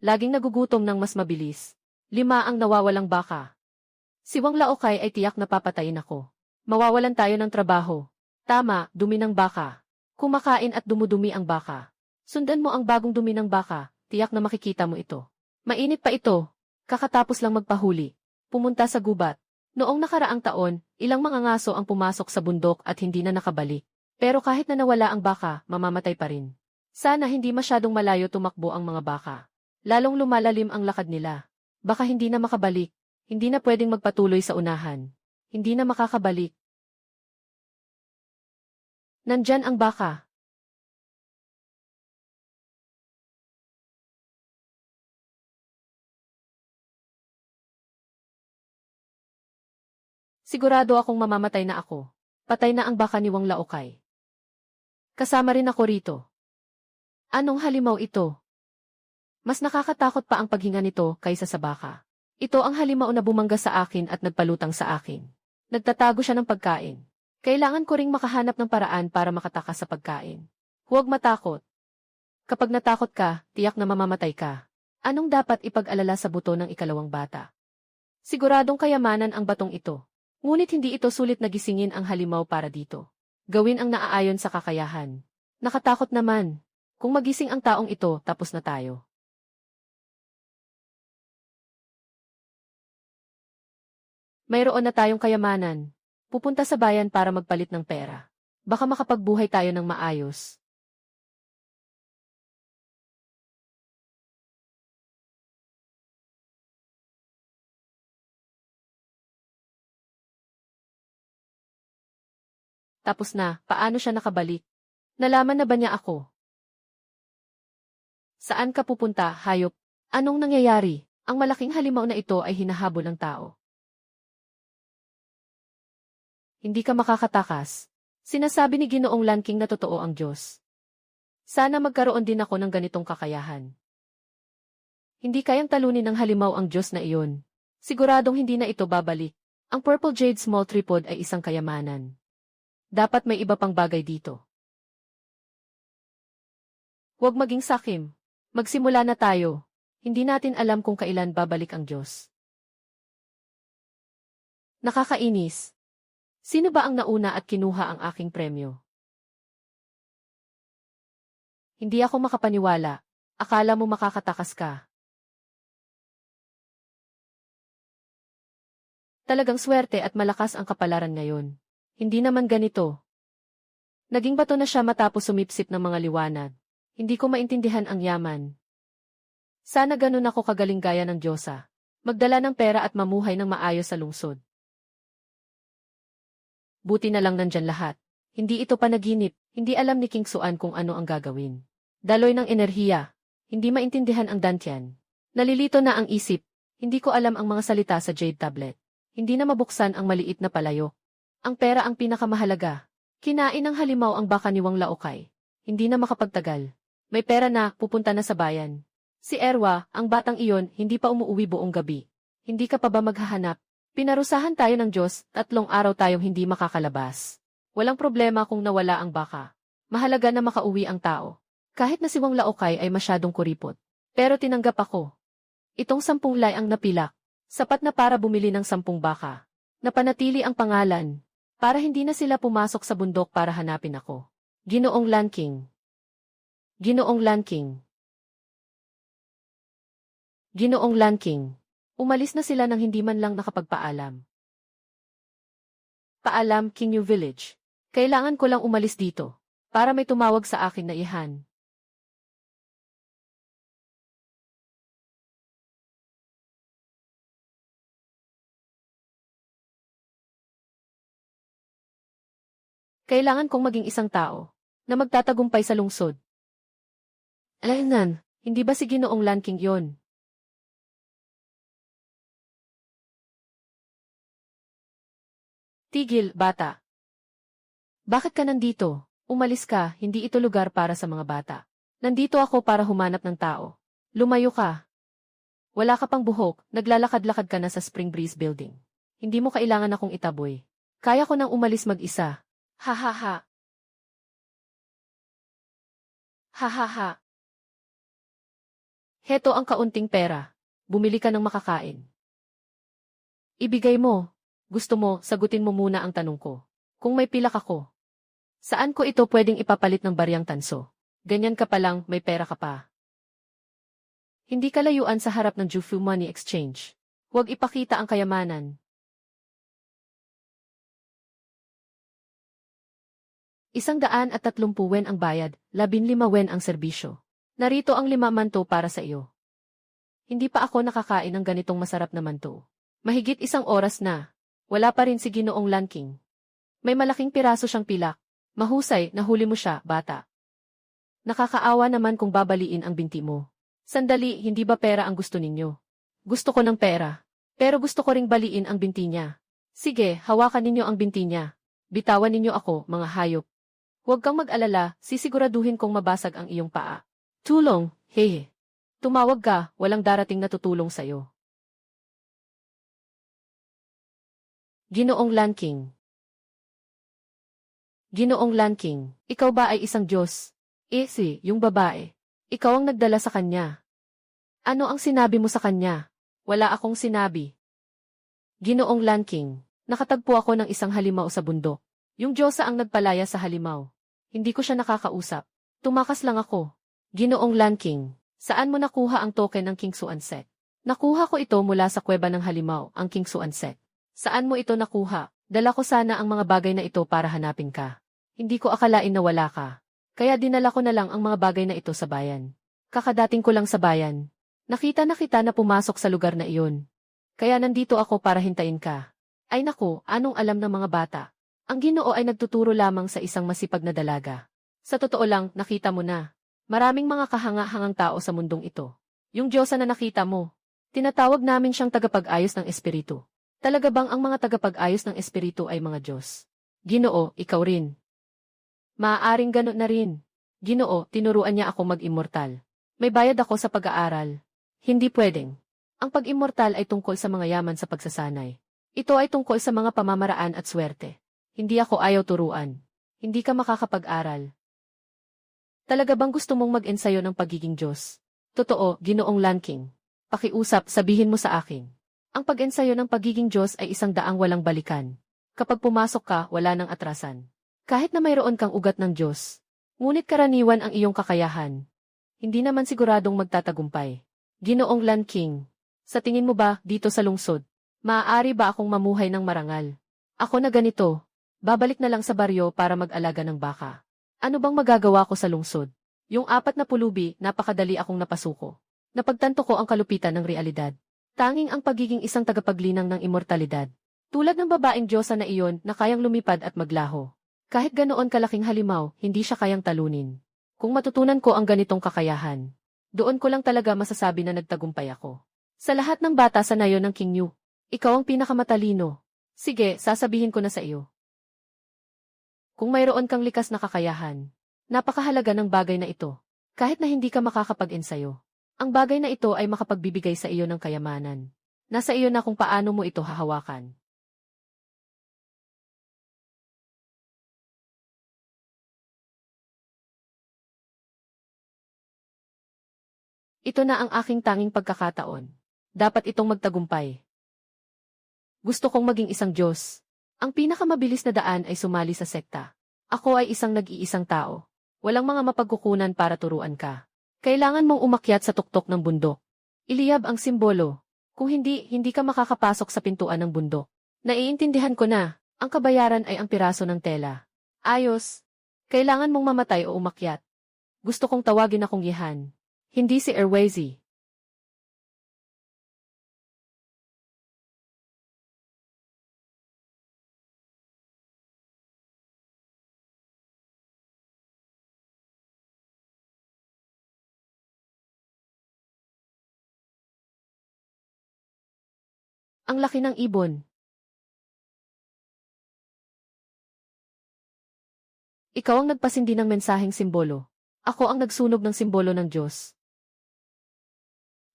laging nagugutom ng mas mabilis. 5 ang nawawalang baka. Si Wang Laokay ay tiyak na papatayin ako. Mawawalan tayo ng trabaho. Tama, dumi ng baka. Kumakain at dumudumi ang baka. Sundan mo ang bagong dumi ng baka, tiyak na makikita mo ito. Mainit pa ito. Kakatapos lang magpahuli. Pumunta sa gubat. Noong nakaraang taon, ilang mga ngaso ang pumasok sa bundok at hindi na nakabalik. Pero kahit na nawala ang baka, mamamatay pa rin. Sana hindi masyadong malayo tumakbo ang mga baka. Lalong lumalalim ang lakad nila. Baka hindi na makabalik. Hindi na pwedeng magpatuloy sa unahan. Hindi na makakabalik. Nandyan ang baka. Sigurado akong mamamatay na ako. Patay na ang baka ni Wang Laokay. Kasama rin ako rito. Anong halimaw ito? Mas nakakatakot pa ang paghinga nito kaysa sa baka. Ito ang halimaw na bumangga sa akin at nagpalutang sa akin. Nagtatago siya ng pagkain. Kailangan ko ring makahanap ng paraan para makatakas sa pagkain. Huwag matakot. Kapag natakot ka, tiyak na mamamatay ka. Anong dapat ipag-alala sa buto ng ikalawang bata? Siguradong kayamanan ang batong ito. Ngunit hindi ito sulit na gisingin ang halimaw para dito. Gawin ang naaayon sa kakayahan. Nakatakot naman. Kung magising ang taong ito, tapos na tayo. Mayroon na tayong kayamanan. Pupunta sa bayan para magpalit ng pera. Baka makapagbuhay tayo ng maayos. Tapos na, paano siya nakabalik? Nalaman na ba niya ako? Saan ka pupunta, hayop? Anong nangyayari? Ang malaking halimaw na ito ay hinahabol ng tao. Hindi ka makakatakas. Sinasabi ni Ginoong Lanking na totoo ang Diyos. Sana magkaroon din ako ng ganitong kakayahan. Hindi kayang talunin ng halimaw ang Diyos na iyon. Siguradong hindi na ito babalik. Ang Purple Jade Small Tripod ay isang kayamanan. Dapat may iba pang bagay dito. Huwag maging sakim. Magsimula na tayo. Hindi natin alam kung kailan babalik ang Diyos. Nakakainis. Sino ba ang nauna at kinuha ang aking premyo? Hindi ako makapaniwala. Akala mo makakatakas ka. Talagang swerte at malakas ang kapalaran ngayon. Hindi naman ganito. Naging bato na siya matapos sumipsip ng mga liwanag. Hindi ko maintindihan ang yaman. Sana ganun ako kagaling gaya ng Diyosa. Magdala ng pera at mamuhay ng maayos sa lungsod. Buti na lang nandyan lahat. Hindi ito panaginip, hindi alam ni King Xuan kung ano ang gagawin. Daloy ng enerhiya. Hindi maintindihan ang dantian. Nalilito na ang isip. Hindi ko alam ang mga salita sa Jade Tablet. Hindi na mabuksan ang maliit na palayok. Ang pera ang pinakamahalaga. Kinain ng halimaw ang baka ni Wang Laokay. Hindi na makapagtagal. May pera na, pupunta na sa bayan. Si Erwa, ang batang iyon, hindi pa umuuwi buong gabi. Hindi ka pa ba maghahanap? Pinarusahan tayo ng Diyos, 3 araw tayong hindi makakalabas. Walang problema kung nawala ang baka. Mahalaga na makauwi ang tao. Kahit na si Wang Laokay ay masyadong kuripot. Pero tinanggap ako. Itong 10 lay ang napilak. Sapat na para bumili ng 10 baka. Napanatili ang pangalan. Para hindi na sila pumasok sa bundok para hanapin ako. Ginoong Lanking. Ginoong Lanking. Ginoong Lanking. Umalis na sila nang hindi man lang nakapagpaalam. Paalam, King New Village. Kailangan ko lang umalis dito. Para may tumawag sa akin na ihan. Kailangan kong maging isang tao na magtatagumpay sa lungsod. Alaynan, hindi ba si Ginoong Lanking yon? Tigil, bata. Bakit ka nandito? Umalis ka, hindi ito lugar para sa mga bata. Nandito ako para humanap ng tao. Lumayo ka. Wala ka pang buhok, naglalakad-lakad ka na sa Spring Breeze Building. Hindi mo kailangan akong itaboy. Kaya ko nang umalis mag-isa. Ha ha ha. Ha ha ha. Heto ang kaunting pera. Bumili ka ng makakain. Ibigay mo. Gusto mo, sagutin mo muna ang tanong ko. Kung may pilak ako, saan ko ito pwedeng ipapalit ng baryang tanso? Ganyan ka pa lang, may pera ka pa. Hindi ka layuan sa harap ng Jufu Money Exchange. Huwag ipakita ang kayamanan. 130 wen ang bayad, 15 wen ang serbisyo. Narito ang 5 manto para sa iyo. Hindi pa ako nakakain ng ganitong masarap na manto. Mahigit 1 oras na. Wala pa rin si Ginoong Lanking. May malaking piraso siyang pilak. Mahusay, nahuli mo siya, bata. Nakakaawa naman kung babaliin ang binti mo. Sandali, hindi ba pera ang gusto ninyo? Gusto ko ng pera. Pero gusto ko ring baliin ang binti niya. Sige, hawakan ninyo ang binti niya. Bitawan ninyo ako, mga hayop. Huwag kang mag-alala, sisiguraduhin kong mabasag ang iyong paa. Tulong, hehe. Tumawag ka, walang darating na tutulong sa'yo. Ginoong Lanking. Ginoong Lanking, ikaw ba ay isang Diyos? Si, yung babae. Ikaw ang nagdala sa kanya. Ano ang sinabi mo sa kanya? Wala akong sinabi. Ginoong Lanking, nakatagpo ako ng isang halimaw sa bundok. Yung Diyosa ang nagpalaya sa halimaw. Hindi ko siya nakakausap. Tumakas lang ako. Ginoong Lanking, saan mo nakuha ang token ng King Suanset? Nakuha ko ito mula sa kuweba ng halimaw, ang King Suanset. Saan mo ito nakuha? Dala ko sana ang mga bagay na ito para hanapin ka. Hindi ko akalain na wala ka. Kaya dinala ko na lang ang mga bagay na ito sa bayan. Kakadating ko lang sa bayan. Nakita na kita na pumasok sa lugar na iyon. Kaya nandito ako para hintayin ka. Ay naku, anong alam ng mga bata? Ang Ginoo ay nagtuturo lamang sa isang masipag na dalaga. Sa totoo lang, nakita mo na. Maraming mga kahanga-hangang tao sa mundong ito. Yung Diyosa na nakita mo, tinatawag namin siyang tagapag-ayos ng espiritu. Talaga bang ang mga tagapag-ayos ng espiritu ay mga Diyos? Ginoo, ikaw rin. Maaaring ganun na rin. Ginoo, tinuruan niya ako mag-immortal. May bayad ako sa pag-aaral. Hindi pwedeng. Ang pag-immortal ay tungkol sa mga yaman sa pagsasanay. Ito ay tungkol sa mga pamamaraan at swerte. Hindi ako ayaw turuan. Hindi ka makakapag-aral. Talaga bang gusto mong mag-ensayo ng pagiging Diyos? Totoo, Ginoong Lanking. Pakiusap, sabihin mo sa akin. Ang pag-ensayo ng pagiging Diyos ay 100 walang balikan. Kapag pumasok ka, wala nang atrasan. Kahit na mayroon kang ugat ng Diyos. Ngunit karaniwan ang iyong kakayahan. Hindi naman siguradong magtatagumpay. Ginoong Lanking, sa tingin mo ba, dito sa lungsod, maaari ba akong mamuhay ng marangal? Ako na ganito, babalik na lang sa baryo para mag-alaga ng baka. Ano bang magagawa ko sa lungsod? Yung 4 na pulubi, napakadali akong napasuko. Napagtanto ko ang kalupitan ng realidad. Tanging ang pagiging isang tagapaglinang ng immortalidad. Tulad ng babaeng Diyosa na iyon na kayang lumipad at maglaho. Kahit ganoon kalaking halimaw, hindi siya kayang talunin. Kung matutunan ko ang ganitong kakayahan, doon ko lang talaga masasabi na nagtagumpay ako. Sa lahat ng bata sa nayon ng King Yu, ikaw ang pinakamatalino. Sige, sasabihin ko na sa iyo. Kung mayroon kang likas na kakayahan, napakahalaga ng bagay na ito. Kahit na hindi ka makakapag-ensayo. Ang bagay na ito ay makapagbibigay sa iyo ng kayamanan. Nasa iyo na kung paano mo ito hahawakan. Ito na ang aking tanging pagkakataon. Dapat itong magtagumpay. Gusto kong maging isang Diyos. Ang pinakamabilis na daan ay sumali sa sekta. Ako ay isang nag-iisang tao. Walang mga mapagkukunan para turuan ka. Kailangan mong umakyat sa tuktok ng bundok. Iliyab ang simbolo. Kung hindi, hindi ka makakapasok sa pintuan ng bundok. Naiintindihan ko na, ang kabayaran ay ang piraso ng tela. Ayos. Kailangan mong mamatay o umakyat. Gusto kong tawagin akong Yehan. Hindi si Erwezi. Ang laki ng ibon. Ikaw ang nagpasindi ng mensaheng simbolo. Ako ang nagsunog ng simbolo ng Diyos.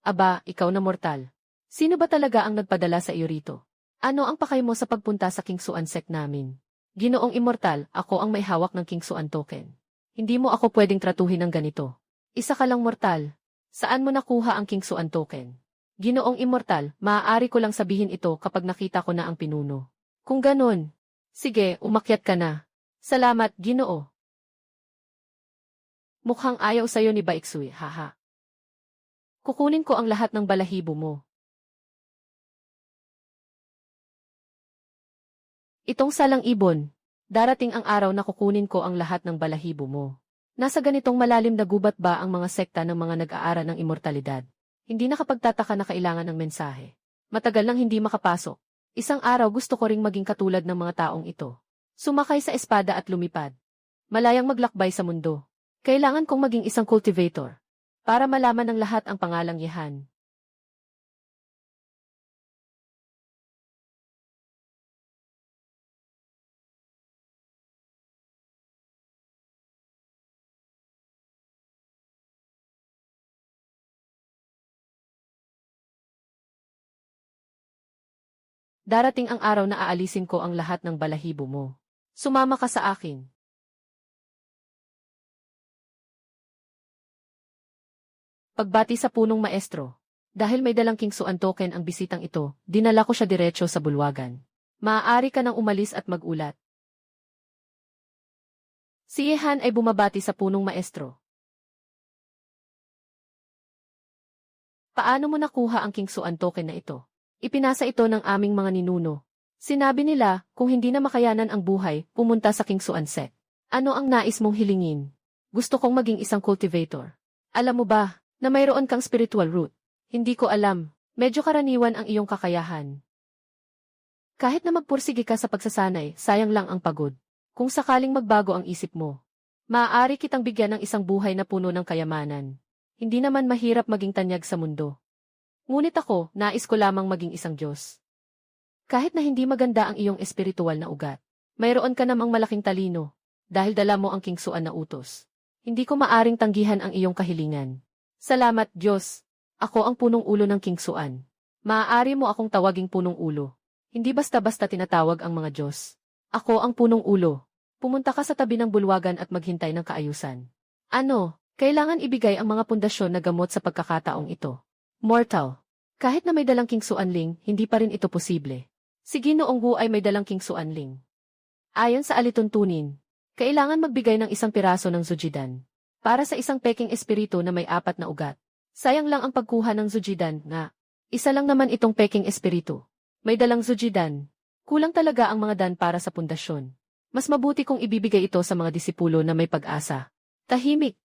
Aba, ikaw na mortal. Sino ba talaga ang nagpadala sa iyo rito? Ano ang pakay mo sa pagpunta sa King Suan sect namin? Ginoong immortal, ako ang may hawak ng King Suan token. Hindi mo ako pwedeng tratuhin ng ganito. Isa ka lang mortal. Saan mo nakuha ang King Xuan token? Ginoong immortal, maaari ko lang sabihin ito kapag nakita ko na ang pinuno. Kung ganun, sige, umakyat ka na. Salamat, Ginoo. Mukhang ayaw sa'yo ni Baiksui, haha. Kukunin ko ang lahat ng balahibo mo. Itong salang ibon, darating ang araw na kukunin ko ang lahat ng balahibo mo. Nasa ganitong malalim na gubat ba ang mga sekta ng mga nag-aaral ng immortalidad? Hindi nakapagtataka na kailangan ng mensahe. Matagal nang hindi makapasok. Isang araw gusto ko ring maging katulad ng mga taong ito. Sumakay sa espada at lumipad. Malayang maglakbay sa mundo. Kailangan kong maging isang cultivator. Para malaman ng lahat ang pangalang Yehan. Darating ang araw na aalisin ko ang lahat ng balahibo mo. Sumama ka sa akin. Pagbati sa punong maestro. Dahil may dalang King Xuan token ang bisitang ito, dinala ko siya diretso sa bulwagan. Maaari ka nang umalis at magulat. Si Yehan ay bumabati sa punong maestro. Paano mo nakuha ang King Xuan token na ito? Ipinasa ito ng aming mga ninuno. Sinabi nila, kung hindi na makayanan ang buhay, pumunta sa King Xuan Sect. Ano ang nais mong hilingin? Gusto kong maging isang cultivator. Alam mo ba, na mayroon kang spiritual root? Hindi ko alam. Medyo karaniwan ang iyong kakayahan. Kahit na magpursige ka sa pagsasanay, sayang lang ang pagod. Kung sakaling magbago ang isip mo, maaari kitang bigyan ng isang buhay na puno ng kayamanan. Hindi naman mahirap maging tanyag sa mundo. Ngunit ako, nais ko lamang maging isang Diyos. Kahit na hindi maganda ang iyong espiritual na ugat, mayroon ka namang malaking talino, dahil dala mo ang King Xuan na utos. Hindi ko maaring tanggihan ang iyong kahilingan. Salamat, Diyos. Ako ang punong ulo ng King Xuan. Maaari mo akong tawaging punong ulo. Hindi basta-basta tinatawag ang mga Diyos. Ako ang punong ulo. Pumunta ka sa tabi ng bulwagan at maghintay ng kaayusan. Ano, kailangan ibigay ang mga pundasyon na gamot sa pagkakataong ito. Mortal. Kahit na may dalang King Xuan Ling, hindi pa rin ito posible. Si Ginoong Wu ay may dalang King Xuan Ling. Ayon sa alituntunin, kailangan magbigay ng isang piraso ng Zujidan para sa isang peking espiritu na may 4 na ugat. Sayang lang ang pagkuha ng Zujidan nga. Isa lang naman itong peking espiritu. May dalang Zujidan. Kulang talaga ang mga dan para sa pundasyon. Mas mabuti kung ibibigay ito sa mga disipulo na may pag-asa. Tahimik.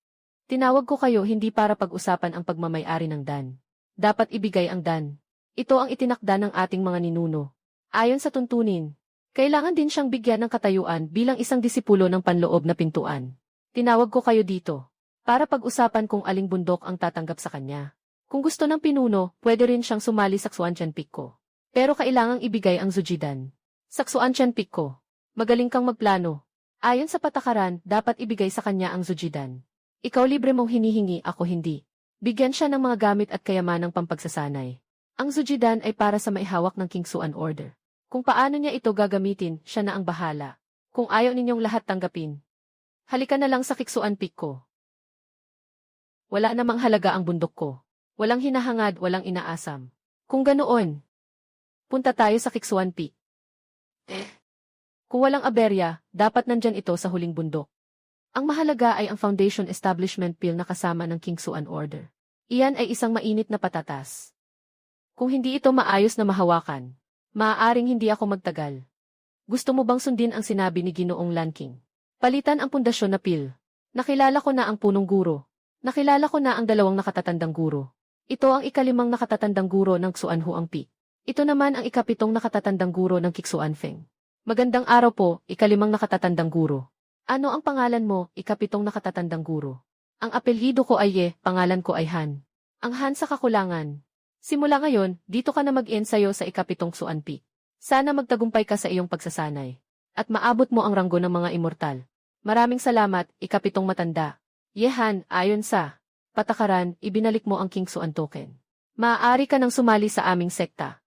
Tinawag ko kayo hindi para pag-usapan ang pagmamay-ari ng dan. Dapat ibigay ang dan. Ito ang itinakda ng ating mga ninuno. Ayon sa tuntunin, kailangan din siyang bigyan ng katayuan bilang isang disipulo ng panloob na pintuan. Tinawag ko kayo dito para pag-usapan kung aling bundok ang tatanggap sa kanya. Kung gusto ng pinuno, pwede rin siyang sumali sa Xuantian Peak ko. Pero kailangang ibigay ang Zujidan. Sa Xuantian Peak ko, magaling kang magplano. Ayon sa patakaran, dapat ibigay sa kanya ang Zujidan. Ikaw libre mong hinihingi, ako hindi. Bigyan siya ng mga gamit at kayamanang pampagsasanay. Ang Zujidan ay para sa maihawak ng King Xuan Order. Kung paano niya ito gagamitin, siya na ang bahala. Kung ayaw ninyong lahat tanggapin, halika na lang sa Kixuan Peak ko. Wala namang halaga ang bundok ko. Walang hinahangad, walang inaasam. Kung ganoon, punta tayo sa Kixuan Peak. Kung walang aberya, dapat nandyan ito sa huling bundok. Ang mahalaga ay ang Foundation Establishment Bill na kasama ng King Xuan Order. Iyan ay isang mainit na patatas. Kung hindi ito maayos na mahawakan, maaaring hindi ako magtagal. Gusto mo bang sundin ang sinabi ni Ginoong Lanking? Palitan ang pundasyon na pil. Nakilala ko na ang punong guro. Nakilala ko na ang 2 nakatatandang guro. Ito ang 5 nakatatandang guro ng Xuan Huang Peak. Ito naman ang 7 nakatatandang guro ng Kixuan Feng. Magandang araw po, 5 nakatatandang guro. Ano ang pangalan mo, 7 nakatatandang guro? Ang apelyido ko ay Ye, pangalan ko ay Han. Ang Han sa kakulangan. Simula ngayon, dito ka na mag-ensayo sa 7 Xuan Peak. Sana magtagumpay ka sa iyong pagsasanay. At maabot mo ang ranggo ng mga immortal. Maraming salamat, 7 matanda. Ye Han, ayon sa patakaran, ibinalik mo ang King Xuan token. Maaari ka nang sumali sa aming sekta.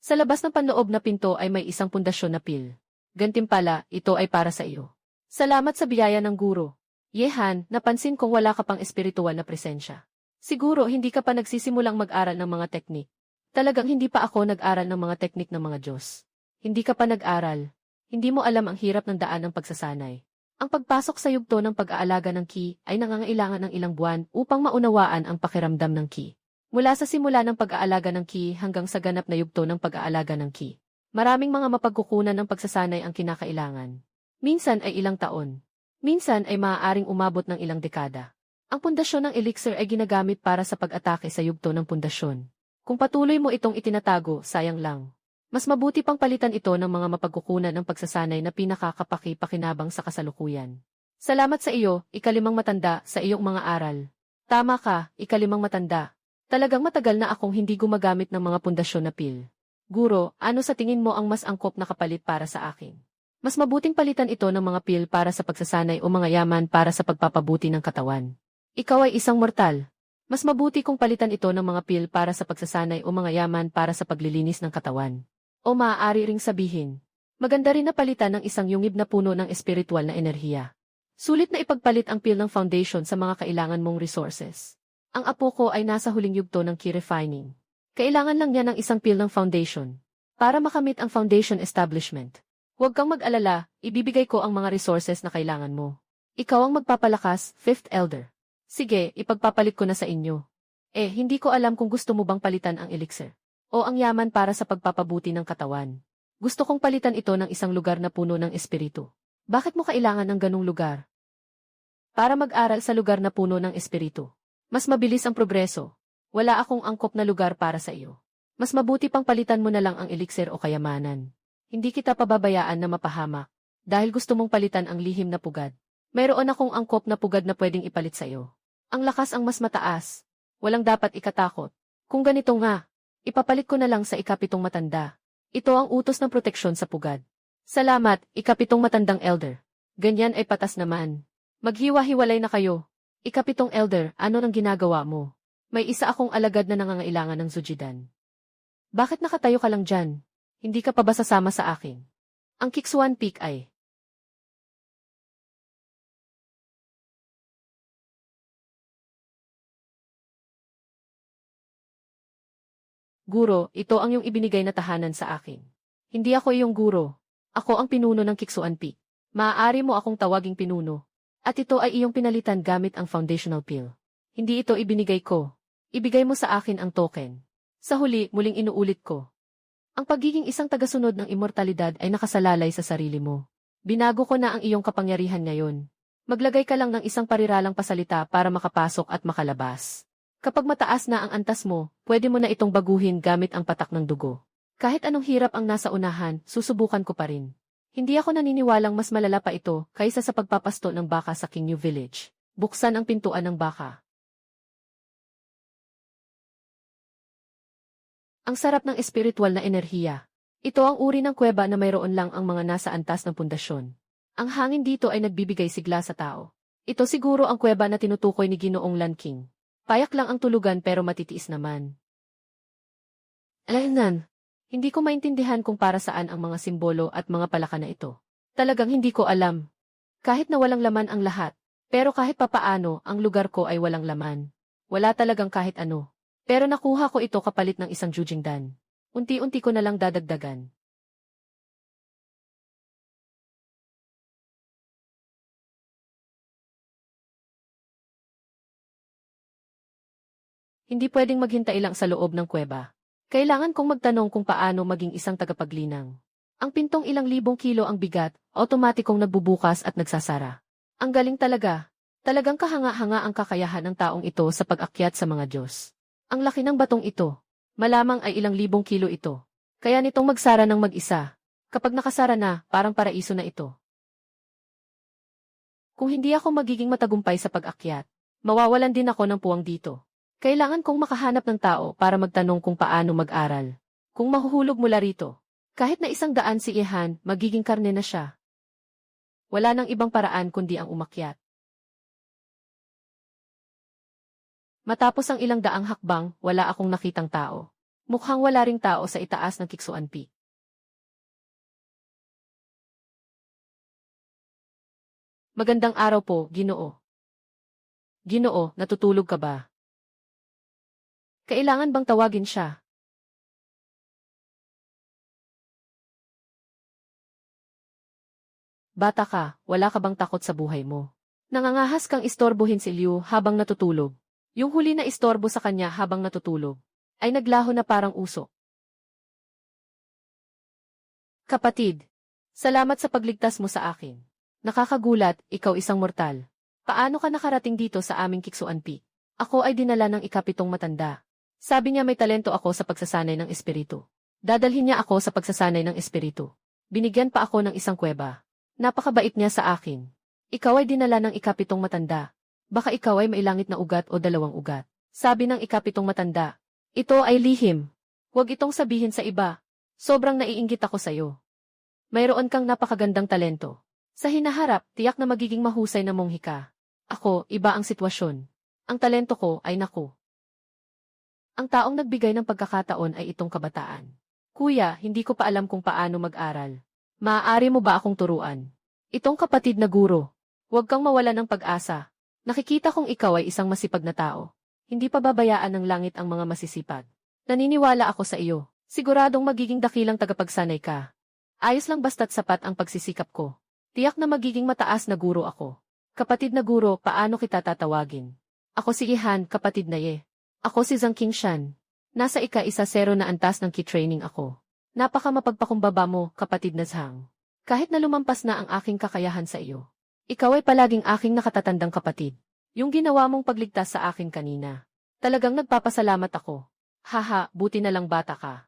Sa labas ng panloob na pinto ay may isang pundasyon na pil. Gantimpala, ito ay para sa iyo. Salamat sa biyaya ng guro. Ye Han, napansin kong wala ka pang espiritual na presensya. Siguro hindi ka pa nagsisimulang mag-aral ng mga teknik. Talagang hindi pa ako nag-aral ng mga teknik ng mga Diyos. Hindi ka pa nag-aral. Hindi mo alam ang hirap ng daan ng pagsasanay. Ang pagpasok sa yugto ng pag-aalaga ng ki ay nangangailangan ng ilang buwan upang maunawaan ang pakiramdam ng ki. Mula sa simula ng pag-aalaga ng ki hanggang sa ganap na yugto ng pag-aalaga ng ki. Maraming mga mapagkukunan ng pagsasanay ang kinakailangan. Minsan ay ilang taon. Minsan ay maaaring umabot ng ilang dekada. Ang pundasyon ng elixir ay ginagamit para sa pag-atake sa yugto ng pundasyon. Kung patuloy mo itong itinatago, sayang lang. Mas mabuti pang palitan ito ng mga mapagkukunan ng pagsasanay na pinakakapaki-pakinabang sa kasalukuyan. Salamat sa iyo, ikalimang matanda, sa iyong mga aral. Tama ka, ikalimang matanda. Talagang matagal na akong hindi gumagamit ng mga pundasyon na pil. Guro, ano sa tingin mo ang mas angkop na kapalit para sa akin? Mas mabuting palitan ito ng mga pil para sa pagsasanay o mga yaman para sa pagpapabuti ng katawan. Ikaw ay isang mortal. Mas mabuti kung palitan ito ng mga pil para sa pagsasanay o mga yaman para sa paglilinis ng katawan. O maaari ring sabihin, maganda rin na palitan ng isang yungib na puno ng espiritual na enerhiya. Sulit na ipagpalit ang pil ng foundation sa mga kailangan mong resources. Ang apo ko ay nasa huling yugto ng key refining. Kailangan lang niya ng isang pil ng foundation para makamit ang foundation establishment. Huwag kang mag-alala, ibibigay ko ang mga resources na kailangan mo. Ikaw ang magpapalakas, Fifth Elder. Sige, ipagpapalit ko na sa inyo. Hindi ko alam kung gusto mo bang palitan ang elixir o ang yaman para sa pagpapabuti ng katawan. Gusto kong palitan ito ng isang lugar na puno ng espiritu. Bakit mo kailangan ng ganung lugar? Para mag-aral sa lugar na puno ng espiritu. Mas mabilis ang progreso. Wala akong angkop na lugar para sa iyo. Mas mabuti pang palitan mo na lang ang elixir o kayamanan. Hindi kita pababayaan na mapahamak. Dahil gusto mong palitan ang lihim na pugad. Mayroon akong angkop na pugad na pwedeng ipalit sa iyo. Ang lakas ang mas mataas. Walang dapat ikatakot. Kung ganito nga, ipapalit ko na lang sa ikapitong matanda. Ito ang utos ng proteksyon sa pugad. Salamat, ikapitong matandang elder. Ganyan ay patas naman. Maghiwa-hiwalay na kayo. Ikapitong elder, ano nang ginagawa mo? May isa akong alagad na nangangailangan ng Zujidan. Bakit nakatayo ka lang dyan? Hindi ka pa ba sasama sa akin? Ang Kixuan Peak ay... Guro, ito ang iyong ibinigay na tahanan sa akin. Hindi ako iyong guro. Ako ang pinuno ng Kixuan Peak. Maaari mo akong tawaging pinuno. At ito ay iyong pinalitan gamit ang foundational pill. Hindi ito ibinigay ko. Ibigay mo sa akin ang token. Sa huli, muling inuulit ko. Ang pagiging isang tagasunod ng immortalidad ay nakasalalay sa sarili mo. Binago ko na ang iyong kapangyarihan ngayon. Maglagay ka lang ng isang pariralang pasalita para makapasok at makalabas. Kapag mataas na ang antas mo, pwede mo na itong baguhin gamit ang patak ng dugo. Kahit anong hirap ang nasa unahan, susubukan ko pa rin. Hindi ako naniniwalang mas malala pa ito kaysa sa pagpapasto ng baka sa King New Village. Buksan ang pintuan ng baka. Ang sarap ng espiritual na enerhiya. Ito ang uri ng kuweba na mayroon lang ang mga nasa antas ng pundasyon. Ang hangin dito ay nagbibigay sigla sa tao. Ito siguro ang kuweba na tinutukoy ni Ginoong Lan King. Payak lang ang tulugan pero matitiis naman. Alaynan, hindi ko maintindihan kung para saan ang mga simbolo at mga palaka na ito. Talagang hindi ko alam. Kahit na walang laman ang lahat, pero kahit papaano ang lugar ko ay walang laman. Wala talagang kahit ano. Pero nakuha ko ito kapalit ng isang Jujingdan. Unti-unti ko na lang dadagdagan. Hindi pwedeng maghintay lang sa loob ng kuweba. Kailangan kong magtanong kung paano maging isang tagapaglinang. Ang pintong ilang libong kilo ang bigat, automatikong nagbubukas at nagsasara. Ang galing talaga. Talagang kahanga-hanga ang kakayahan ng taong ito sa pag-akyat sa mga Diyos. Ang laki ng batong ito. Malamang ay ilang libong kilo ito. Kaya nitong magsara ng mag-isa. Kapag nakasara na, parang paraiso na ito. Kung hindi ako magiging matagumpay sa pag-akyat, mawawalan din ako ng puwang dito. Kailangan kong makahanap ng tao para magtanong kung paano mag-aral. Kung mahuhulog mula rito, kahit na 100 si Ihan, magiging karne na siya. Wala nang ibang paraan kundi ang umakyat. Matapos ang ilang daang hakbang, wala akong nakitang tao. Mukhang wala ring tao sa itaas ng Kixuan Peak. Magandang araw po, Ginoo. Ginoo, natutulog ka ba? Kailangan bang tawagin siya? Bata ka, wala ka bang takot sa buhay mo? Nangangahas kang istorbohin si Liu habang natutulog. Yung huli na istorbo sa kanya habang natutulog ay naglaho na parang usok. Kapatid, salamat sa pagligtas mo sa akin. Nakakagulat, ikaw isang mortal. Paano ka nakarating dito sa aming Kiksuan Peak? Ako ay dinala ng ikapitong matanda. Sabi niya may talento ako sa pagsasanay ng espiritu. Dadalhin niya ako sa pagsasanay ng espiritu. Binigyan pa ako ng isang kuweba. Napakabait niya sa akin. Ikaw ay dinala ng ikapitong matanda. Baka ikaw ay mailangit na ugat o dalawang ugat. Sabi ng ikapitong matanda. Ito ay lihim. Huwag itong sabihin sa iba. Sobrang naiinggit ako sa'yo. Mayroon kang napakagandang talento. Sa hinaharap, tiyak na magiging mahusay na monghi ka. Ako, iba ang sitwasyon. Ang talento ko ay naku. Ang taong nagbigay ng pagkakataon ay itong kabataan. Kuya, hindi ko pa alam kung paano mag-aral. Maaari mo ba akong turuan? Itong kapatid na guro. Huwag kang mawala ng pag-asa. Nakikita kong ikaw ay isang masipag na tao. Hindi pa babayaan ng langit ang mga masisipag. Naniniwala ako sa iyo. Siguradong magiging dakilang tagapagsanay ka. Ayos lang basta't sapat ang pagsisikap ko. Tiyak na magiging mataas na guro ako. Kapatid na guro, paano kita tatawagin? Ako si Ihan, kapatid na Ye. Ako si Zhang Qingshan. Nasa ika-1-0 na antas ng key-training ako. Napaka mapagpakumbaba mo, kapatid na Zhang. Kahit na lumampas na ang aking kakayahan sa iyo. Ikaw ay palaging aking nakatatandang kapatid. Yung ginawa mong pagligtas sa akin kanina. Talagang nagpapasalamat ako. Haha, buti na lang bata ka.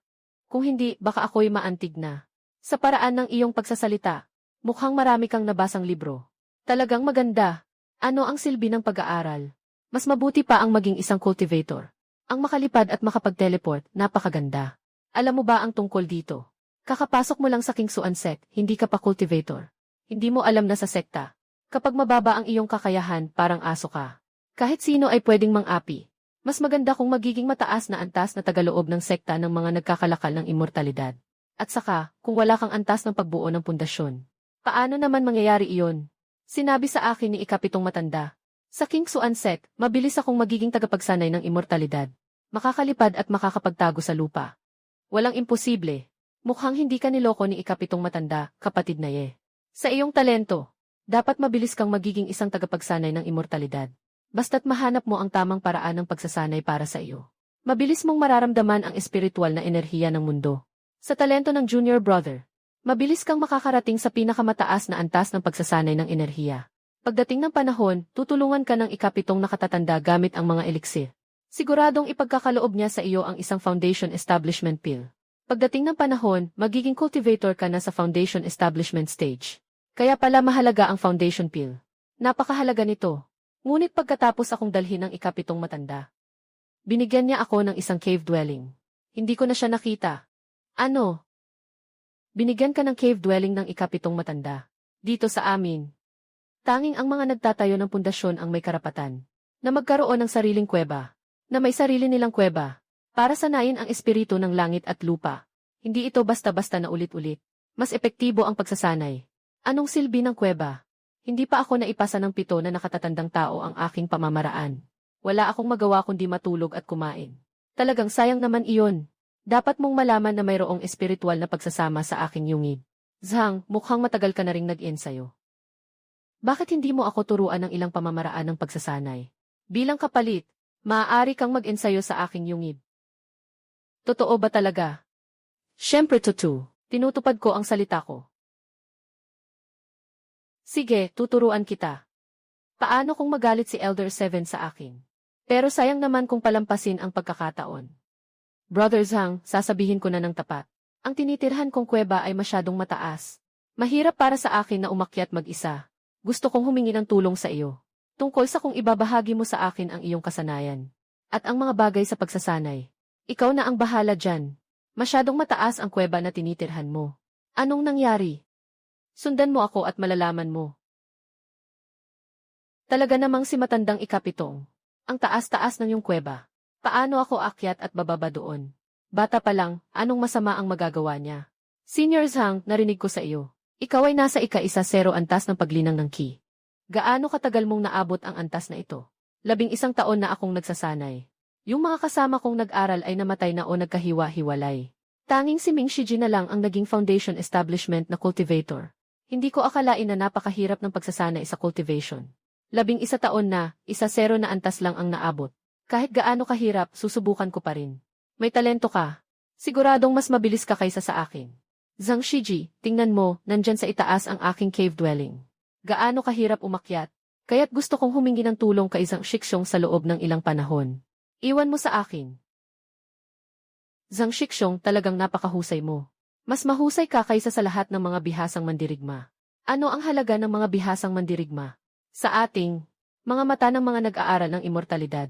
Kung hindi, baka ako'y maantig na. Sa paraan ng iyong pagsasalita, mukhang marami kang nabasang libro. Talagang maganda. Ano ang silbi ng pag-aaral? Mas mabuti pa ang maging isang cultivator. Ang makalipad at makapag-teleport, napakaganda. Alam mo ba ang tungkol dito? Kakapasok mo lang sa Kingsuan sect, hindi ka pa cultivator. Hindi mo alam na sa sekta. Kapag mababa ang iyong kakayahan, parang aso ka. Kahit sino ay pwedeng mang-api. Mas maganda kung magiging mataas na antas na tagaloob ng sekta ng mga nagkakalakal ng immortalidad. At saka, kung wala kang antas ng pagbuo ng pundasyon. Paano naman mangyayari iyon? Sinabi sa akin ni ikapitong matanda. Sa Kingsuan sect, mabilis akong magiging tagapagsanay ng immortalidad. Makakalipad at makakapagtago sa lupa. Walang imposible. Mukhang hindi ka niloko ni ikapitong matanda, kapatid na Ye. Sa iyong talento, dapat mabilis kang magiging isang tagapagsanay ng immortalidad. Basta't mahanap mo ang tamang paraan ng pagsasanay para sa iyo. Mabilis mong mararamdaman ang espiritual na enerhiya ng mundo. Sa talento ng junior brother, mabilis kang makakarating sa pinakamataas na antas ng pagsasanay ng enerhiya. Pagdating ng panahon, tutulungan ka ng ikapitong nakatatanda gamit ang mga elixir. Siguradong ipagkakaloob niya sa iyo ang isang foundation establishment pill. Pagdating ng panahon, magiging cultivator ka na sa foundation establishment stage. Kaya pala mahalaga ang foundation pill. Napakahalaga nito. Ngunit pagkatapos akong dalhin ng ikapitong matanda, binigyan niya ako ng isang cave dwelling. Hindi ko na siya nakita. Ano? Binigyan ka ng cave dwelling ng ikapitong matanda. Dito sa amin. Tanging ang mga nagtatayo ng pundasyon ang may karapatan na magkaroon ng sariling kuweba, na may sarili nilang kuweba, para sanayin ang espiritu ng langit at lupa. Hindi ito basta-basta na ulit-ulit. Mas epektibo ang pagsasanay. Anong silbi ng kuweba? Hindi pa ako naipasa ng 7 na nakatatandang tao ang aking pamamaraan. Wala akong magawa kundi matulog at kumain. Talagang sayang naman iyon. Dapat mong malaman na mayroong espiritual na pagsasama sa aking yungib. Zhang, mukhang matagal ka na ring nag-ensayo. Bakit hindi mo ako turuan ng ilang pamamaraan ng pagsasanay? Bilang kapalit, maaari kang mag-ensayo sa aking yungib. Totoo ba talaga? Siyempre totoo. Tinutupad ko ang salita ko. Sige, tuturuan kita. Paano kung magalit si Elder 7 sa akin? Pero sayang naman kung palampasin ang pagkakataon. Brother Zhang, sasabihin ko na ng tapat. Ang tinitirhan kong kuweba ay masyadong mataas. Mahirap para sa akin na umakyat mag-isa. Gusto kong humingi ng tulong sa iyo. Tungkol sa kung ibabahagi mo sa akin ang iyong kasanayan. At ang mga bagay sa pagsasanay. Ikaw na ang bahala dyan. Masyadong mataas ang kuweba na tinitirhan mo. Anong nangyari? Sundan mo ako at malalaman mo. Talaga namang si matandang ikapitong. Ang taas-taas ng iyong kuweba. Paano ako akyat at bababa doon? Bata pa lang, anong masama ang magagawa niya? Senior Zhang, narinig ko sa iyo. Ikaw ay nasa ika-1-0 antas ng paglinang ng ki. Gaano katagal mong naabot ang antas na ito? 11 taon na akong nagsasanay. Yung mga kasama kong nag-aral ay namatay na o nagkahiwa-hiwalay. Tanging si Ming Shiji na lang ang naging foundation establishment na cultivator. Hindi ko akalain na napakahirap ng pagsasanay sa cultivation. 11 taon na, 1-0 na antas lang ang naabot. Kahit gaano kahirap, susubukan ko pa rin. May talento ka. Siguradong mas mabilis ka kaysa sa akin. Zhang Shiji, tingnan mo, nandyan sa itaas ang aking cave dwelling. Gaano kahirap umakyat. Kaya't gusto kong humingi ng tulong kay Zhang Shixong sa loob ng ilang panahon. Iwan mo sa akin. Zhang Shixong, talagang napakahusay mo. Mas mahusay ka kaysa sa lahat ng mga bihasang mandirigma. Ano ang halaga ng mga bihasang mandirigma? Sa ating mga mata ng mga nag-aaral ng immortalidad.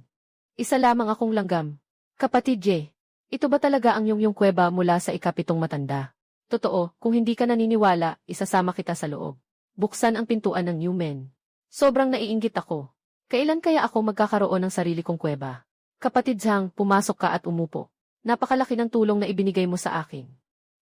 Isa lamang akong langgam. Kapatid Ye, ito ba talaga ang yung kuweba mula sa ikapitong matanda? Totoo, kung hindi ka naniniwala, isasama kita sa loob. Buksan ang pintuan ng Newman. Sobrang naiinggit ako. Kailan kaya ako magkakaroon ng sarili kong kuweba? Kapatid Zhang, pumasok ka at umupo. Napakalaki ng tulong na ibinigay mo sa akin.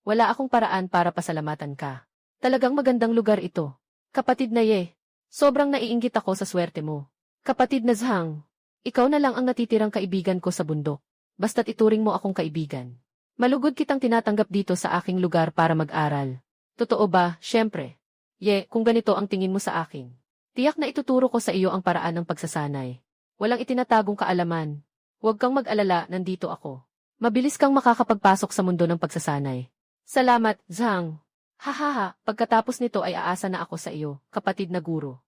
Wala akong paraan para pasalamatan ka. Talagang magandang lugar ito. Kapatid na Ye, sobrang naiinggit ako sa swerte mo. Kapatid na Zhang, ikaw na lang ang natitirang kaibigan ko sa bundok. Basta't ituring mo akong kaibigan. Malugod kitang tinatanggap dito sa aking lugar para mag-aral. Totoo ba? Siyempre. Ye, kung ganito ang tingin mo sa akin. Tiyak na ituturo ko sa iyo ang paraan ng pagsasanay. Walang itinatagong kaalaman. Huwag kang mag-alala, nandito ako. Mabilis kang makakapagpasok sa mundo ng pagsasanay. Salamat, Zhang. Hahaha, pagkatapos nito ay aasa na ako sa iyo, kapatid na guro.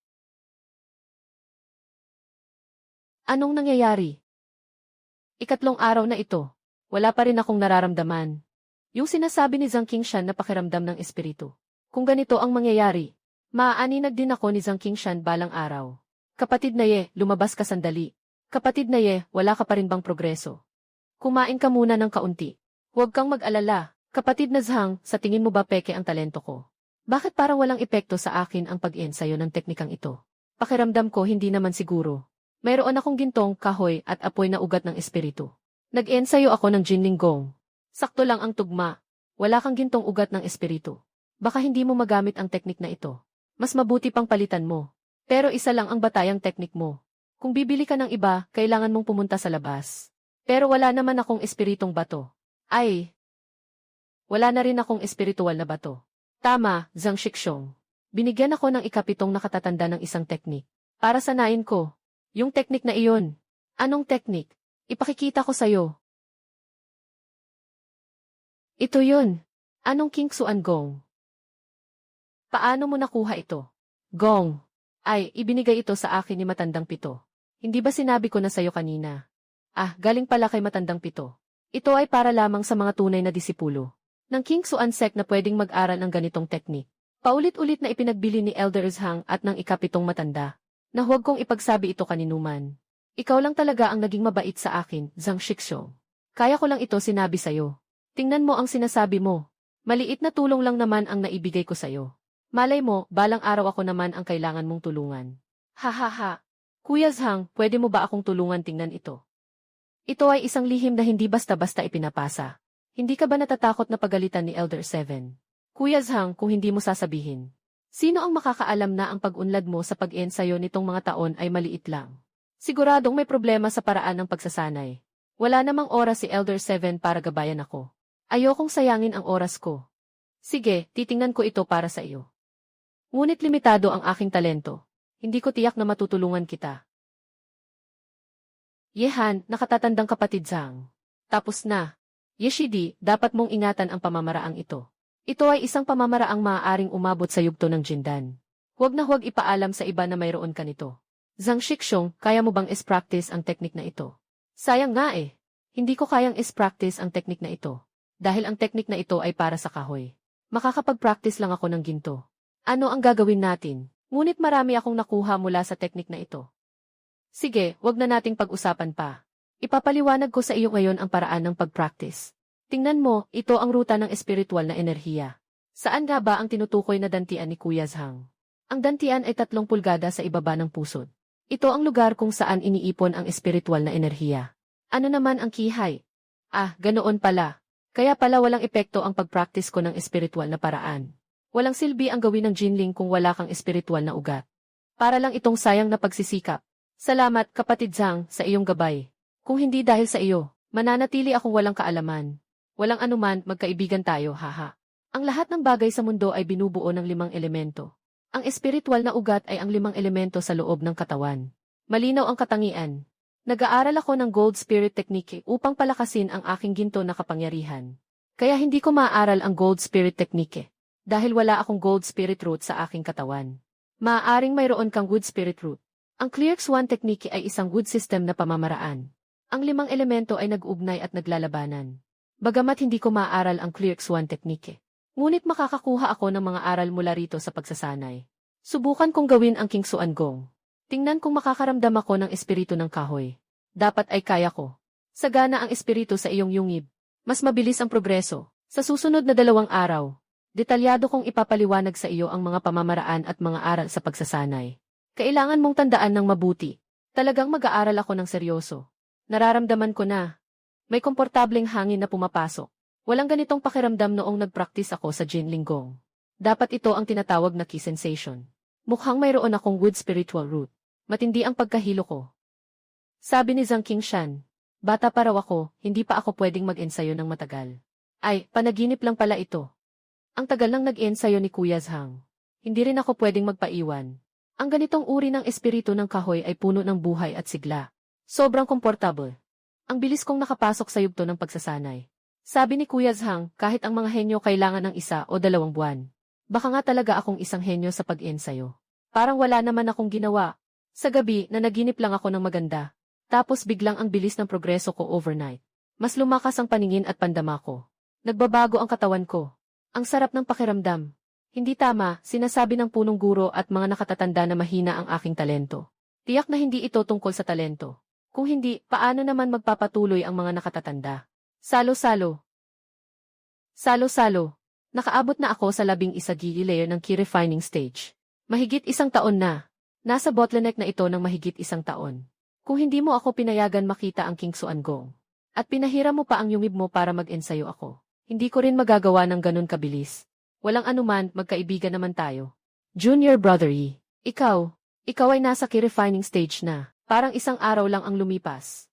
Anong nangyayari? Ikatlong araw na ito. Wala pa rin akong nararamdaman. Yung sinasabi ni Zhang Qingshan na pakiramdam ng espiritu. Kung ganito ang mangyayari, maaaninag din ako ni Zhang Qingshan balang araw. Kapatid na Ye, lumabas ka sandali. Kapatid na Ye, wala ka pa rin bang progreso? Kumain ka muna ng kaunti. Huwag kang mag-alala. Kapatid na Zhang, sa tingin mo ba peke ang talento ko? Bakit parang walang epekto sa akin ang pag-iensayo ng teknikang ito? Pakiramdam ko hindi naman siguro. Mayroon akong gintong, kahoy at apoy na ugat ng espiritu. Nag-ensayo ako ng Jinling Gong. Sakto lang ang tugma. Wala kang gintong ugat ng espiritu. Baka hindi mo magamit ang teknik na ito. Mas mabuti pang palitan mo. Pero isa lang ang batayang teknik mo. Kung bibili ka ng iba, kailangan mong pumunta sa labas. Pero wala naman akong espiritong bato. Ay! Wala na rin akong espiritual na bato. Tama, Zhang Shixong. Binigyan ako ng ikapitong nakatatanda ng isang teknik. Para sanayin ko. Yung teknik na iyon. Anong teknik? Ipakikita ko sa'yo. Ito yun. Anong Kingsuan Gong? Paano mo nakuha ito? Gong. Ay, ibinigay ito sa akin ni Matandang Pito. Hindi ba sinabi ko na sa'yo kanina? Ah, galing pala kay Matandang Pito. Ito ay para lamang sa mga tunay na disipulo ng Kingsuan sect na pwedeng mag-aral ng ganitong teknik. Paulit-ulit na ipinagbili ni Elder Zhang at ng ikapitong matanda na huwag kong ipagsabi ito kaninuman. Ikaw lang talaga ang naging mabait sa akin, Zhang Shixong. Kaya ko lang ito sinabi sa'yo. Tingnan mo ang sinasabi mo. Maliit na tulong lang naman ang naibigay ko sa'yo. Malay mo, balang araw ako naman ang kailangan mong tulungan. Ha ha ha. Kuya Zhang, pwede mo ba akong tulungan tingnan ito? Ito ay isang lihim na hindi basta-basta ipinapasa. Hindi ka ba natatakot na pagalitan ni Elder 7? Kuya Zhang, kung hindi mo sasabihin. Sino ang makakaalam na ang pag-unlad mo sa pag-ensayo nitong mga taon ay maliit lang? Siguradong may problema sa paraan ng pagsasanay. Wala namang oras si Elder 7 para gabayan ako. Ayokong sayangin ang oras ko. Sige, titingnan ko ito para sa iyo. Ngunit limitado ang aking talento. Hindi ko tiyak na matutulungan kita. Yehan, nakatatandang kapatid Zhang. Tapos na. Yeshidi, dapat mong ingatan ang pamamaraang ito. Ito ay isang pamamaraang maaaring umabot sa yugto ng Jindan. Huwag na huwag ipaalam sa iba na mayroon ka nito. Zhang Shixong, kaya mo bang is-practice ang teknik na ito? Sayang nga eh. Hindi ko kayang is-practice ang teknik na ito. Dahil ang teknik na ito ay para sa kahoy. Makakapag-practice lang ako ng ginto. Ano ang gagawin natin? Ngunit marami akong nakuha mula sa teknik na ito. Sige, wag na nating pag-usapan pa. Ipapaliwanag ko sa iyo ngayon ang paraan ng pag-practice. Tingnan mo, ito ang ruta ng espiritual na enerhiya. Saan nga ba ang tinutukoy na dantian ni Kuya Zhang? Ang dantian ay 3 pulgada sa ibaba ng pusod. Ito ang lugar kung saan iniipon ang espiritual na enerhiya. Ano naman ang kihay? Ah, ganoon pala. Kaya pala walang epekto ang pag-practice ko ng espiritual na paraan. Walang silbi ang gawin ng Jinling kung wala kang espiritual na ugat. Para lang itong sayang na pagsisikap. Salamat, kapatid Zhang, sa iyong gabay. Kung hindi dahil sa iyo, mananatili akong walang kaalaman. Walang anuman, magkaibigan tayo, haha. Ang lahat ng bagay sa mundo ay binubuo ng 5 elemento. Ang espiritual na ugat ay ang 5 elemento sa loob ng katawan. Malinaw ang katangian. Nag-aaral ako ng Gold Spirit Technique upang palakasin ang aking ginto na kapangyarihan. Kaya hindi ko maaaral ang Gold Spirit Technique dahil wala akong Gold Spirit Root sa aking katawan. Maaaring mayroon kang Wood Spirit Root. Ang Clearx One Technique ay isang wood system na pamamaraan. Ang 5 elemento ay nag-ugnay at naglalabanan. Bagamat hindi ko maaaral ang Clearx One Technique, ngunit makakakuha ako ng mga aral mula rito sa pagsasanay. Subukan kong gawin ang King Suan Gong. Tingnan kung makakaramdam ako ng espiritu ng kahoy. Dapat ay kaya ko. Sagana ang espiritu sa iyong yungib. Mas mabilis ang progreso. Sa susunod na 2 araw, detalyado kong ipapaliwanag sa iyo ang mga pamamaraan at mga aral sa pagsasanay. Kailangan mong tandaan ng mabuti. Talagang mag-aaral ako ng seryoso. Nararamdaman ko na. May komportableng hangin na pumapasok. Walang ganitong pakiramdam noong nag-practice ako sa Jin Linggong. Dapat ito ang tinatawag na Qi sensation. Mukhang mayroon akong wood spiritual root. Matindi ang pagkahilo ko. Sabi ni Zhang Qingshan, bata pa raw ako, hindi pa ako pwedeng mag-ensayo ng matagal. Ay, panaginip lang pala ito. Ang tagal lang nag-ensayo ni Kuya Zhang. Hindi rin ako pwedeng magpaiwan. Ang ganitong uri ng espiritu ng kahoy ay puno ng buhay at sigla. Sobrang komportable. Ang bilis kong nakapasok sa yugto ng pagsasanay. Sabi ni Kuya Zhang, kahit ang mga henyo kailangan ng 1 o 2 buwan. Baka nga talaga akong isang henyo sa pag-ensayo. Parang wala naman akong ginawa. Sa gabi, nanaginip lang ako ng maganda. Tapos biglang ang bilis ng progreso ko overnight. Mas lumakas ang paningin at pandama ko. Nagbabago ang katawan ko. Ang sarap ng pakiramdam. Hindi tama, sinasabi ng punong guro at mga nakatatanda na mahina ang aking talento. Tiyak na hindi ito tungkol sa talento. Kung hindi, paano naman magpapatuloy ang mga nakatatanda? Salo-salo. Salo-salo. Nakaabot na ako sa 11 layer ng Qi refining stage. Mahigit 1 taon na. Nasa bottleneck na ito ng mahigit 1 taon. Kung hindi mo ako pinayagan makita ang King Suan Gong, at pinahiram mo pa ang yungib mo para mag-ensayo ako, hindi ko rin magagawa ng ganun kabilis. Walang anuman, magkaibigan naman tayo. Junior Brother Yi, ikaw ay nasa Qi refining stage na. Parang 1 araw lang ang lumipas.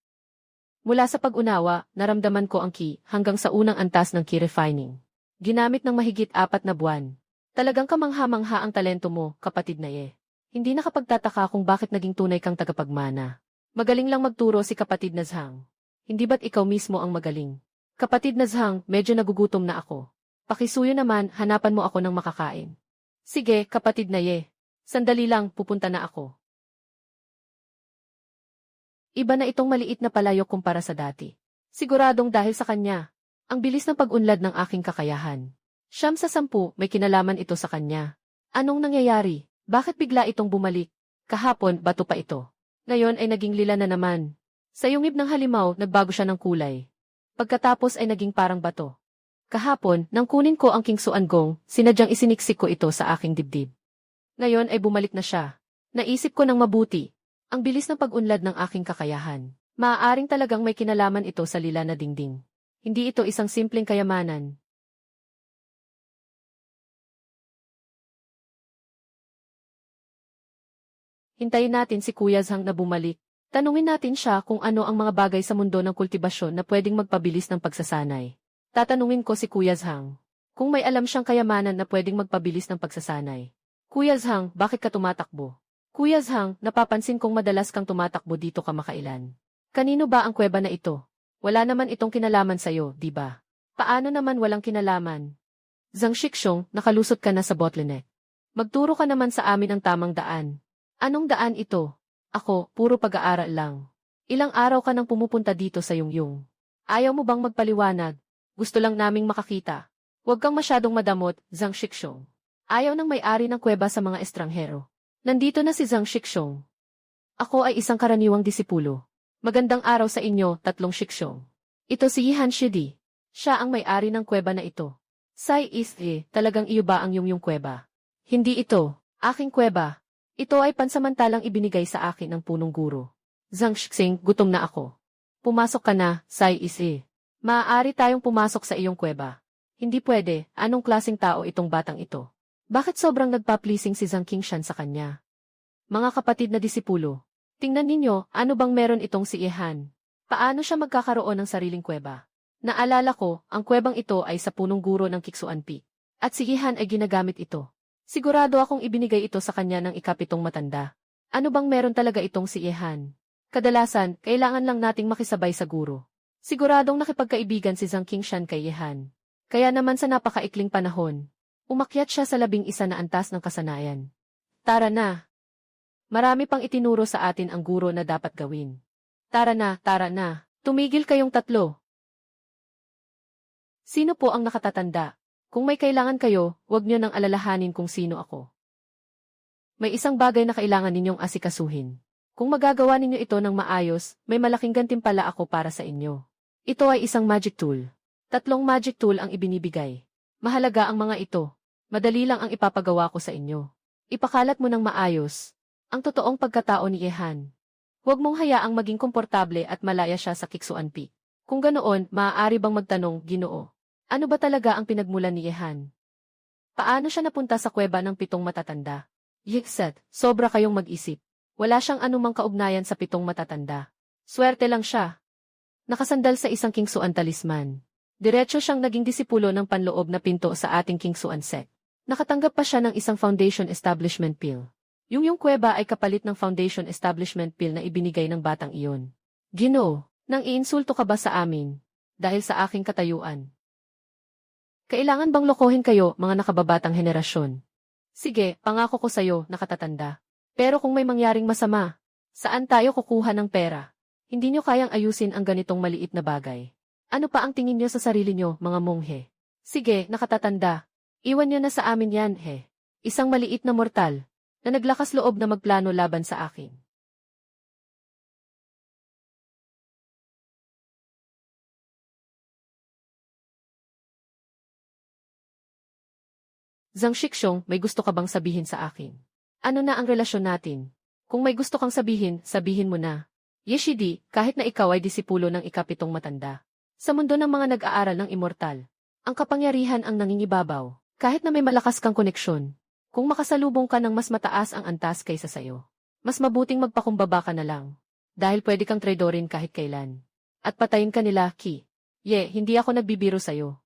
Mula sa pag-unawa, naramdaman ko ang Qi hanggang sa unang antas ng Qi refining. Ginamit ng mahigit 4 na buwan. Talagang kamangha-mangha ang talento mo, kapatid na Ye. Hindi nakapagtataka kung bakit naging tunay kang tagapagmana. Magaling lang magturo si kapatid na Zhang. Hindi ba't ikaw mismo ang magaling? Kapatid na Zhang, medyo nagugutom na ako. Pakisuyo naman, hanapan mo ako ng makakain. Sige, kapatid na Ye. Sandali lang, pupunta na ako. Iba na itong maliit na palayok kumpara sa dati. Siguradong dahil sa kanya. Ang bilis ng pag-unlad ng aking kakayahan. 9 sa 10, may kinalaman ito sa kanya. Anong nangyayari? Bakit bigla itong bumalik? Kahapon, bato pa ito. Ngayon ay naging lila na naman. Sa yungib ng halimaw, nagbago siya ng kulay. Pagkatapos ay naging parang bato. Kahapon, nang kunin ko ang King Suan Gong, sinadyang isiniksik ko ito sa aking dibdib. Ngayon ay bumalik na siya. Naisip ko ng mabuti. Ang bilis ng pag-unlad ng aking kakayahan. Maaaring talagang may kinalaman ito sa lila na dingding. Hindi ito isang simpleng kayamanan. Hintayin natin si Kuya Zhang na bumalik. Tanungin natin siya kung ano ang mga bagay sa mundo ng kultibasyon na pwedeng magpabilis ng pagsasanay. Tatanungin ko si Kuya Zhang kung may alam siyang kayamanan na pwedeng magpabilis ng pagsasanay. Kuya Zhang, bakit ka tumatakbo? Kuya Zhang, napapansin kong madalas kang tumatakbo dito kamakailan. Kanino ba ang kuweba na ito? Wala naman itong kinalaman sa'yo, di ba? Paano naman walang kinalaman? Zhang Shixong, nakalusot ka na sa bottleneck. Magturo ka naman sa amin ang tamang daan. Anong daan ito? Ako, puro pag-aaral lang. Ilang araw ka nang pumupunta dito sa Yongyong. Ayaw mo bang magpaliwanag? Gusto lang naming makakita. Huwag kang masyadong madamot, Zhang Shixong. Ayaw ng may-ari ng kuweba sa mga estranghero. Nandito na si Zhang Shixong. Ako ay isang karaniwang disipulo. Magandang araw sa inyo, 3 Shixong. Ito si Yihan Shidi. Siya ang may-ari ng kuweba na ito. Sai is talagang iyo ba ang yung kuweba? Hindi ito, aking kuweba. Ito ay pansamantalang ibinigay sa akin ng punong guro. Zhang Shixing, gutom na ako. Pumasok ka na, Sai is Maaari tayong pumasok sa iyong kuweba. Hindi pwede, anong klaseng tao itong batang ito? Bakit sobrang nagpa-pleasing si Zhang Qingshan sa kanya? Mga kapatid na disipulo, tingnan ninyo, ano bang meron itong si Yihan? Paano siya magkakaroon ng sariling kuweba? Naalala ko, ang kuwebang ito ay sa punong guro ng Kiksuan Peak. At si Ihan ay ginagamit ito. Sigurado akong ibinigay ito sa kanya ng ikapitong matanda. Ano bang meron talaga itong si Ihan? Kadalasan, kailangan lang nating makisabay sa guro. Siguradong nakipagkaibigan si Zhang Qingshan kay Ihan. Kaya naman sa napakaikling panahon, umakyat siya sa 11 na antas ng kasanayan. Tara na! Marami pang itinuro sa atin ang guro na dapat gawin. Tara na, tara na. Tumigil kayong tatlo. Sino po ang nakatatanda? Kung may kailangan kayo, huwag niyo nang alalahanin kung sino ako. May isang bagay na kailangan ninyong asikasuhin. Kung magagawa ninyo ito ng maayos, may malaking gantimpala ako para sa inyo. Ito ay isang magic tool. 3 magic tool ang ibinibigay. Mahalaga ang mga ito. Madali lang ang ipapagawa ko sa inyo. Ipakalat mo ng maayos ang totoong pagkatao ni Ihan. Huwag mong hayaang maging komportable at malaya siya sa Kiksuan Peak. Kung ganoon, maaari bang magtanong, Ginoo? Ano ba talaga ang pinagmulan ni Ihan? Paano siya napunta sa kuweba ng 7 matatanda? Yikset, sobra kayong mag-isip. Wala siyang anumang kaugnayan sa 7 matatanda. Swerte lang siya. Nakasandal sa isang Kingsuan talisman. Diretso siyang naging disipulo ng panloob na pinto sa ating Kingsuan sect. Nakatanggap pa siya ng isang Foundation Establishment Pill. Yung kuweba ay kapalit ng Foundation Establishment Pill na ibinigay ng batang iyon. Ginoo, nang iinsulto ka ba sa amin? Dahil sa aking katayuan. Kailangan bang lokohin kayo, mga nakababatang henerasyon? Sige, pangako ko sa'yo, nakatatanda. Pero kung may mangyaring masama, saan tayo kukuha ng pera? Hindi nyo kayang ayusin ang ganitong maliit na bagay. Ano pa ang tingin nyo sa sarili nyo, mga monghe? Sige, nakatatanda. Iwan nyo na sa amin yan, he. Isang maliit na mortal na naglakas loob na magplano laban sa akin. Zhang Shixong, may gusto ka bang sabihin sa akin? Ano na ang relasyon natin? Kung may gusto kang sabihin, sabihin mo na. Yeshidi, kahit na ikaw ay disipulo ng ikapitong matanda. Sa mundo ng mga nag-aaral ng immortal, ang kapangyarihan ang nangingibabaw, kahit na may malakas kang koneksyon. Kung makasalubong ka ng mas mataas ang antas kaysa sayo, mas mabuting magpakumbaba ka na lang. Dahil pwede kang traidorin kahit kailan. At patayin ka nila, Ki. Hindi ako nagbibiro sayo.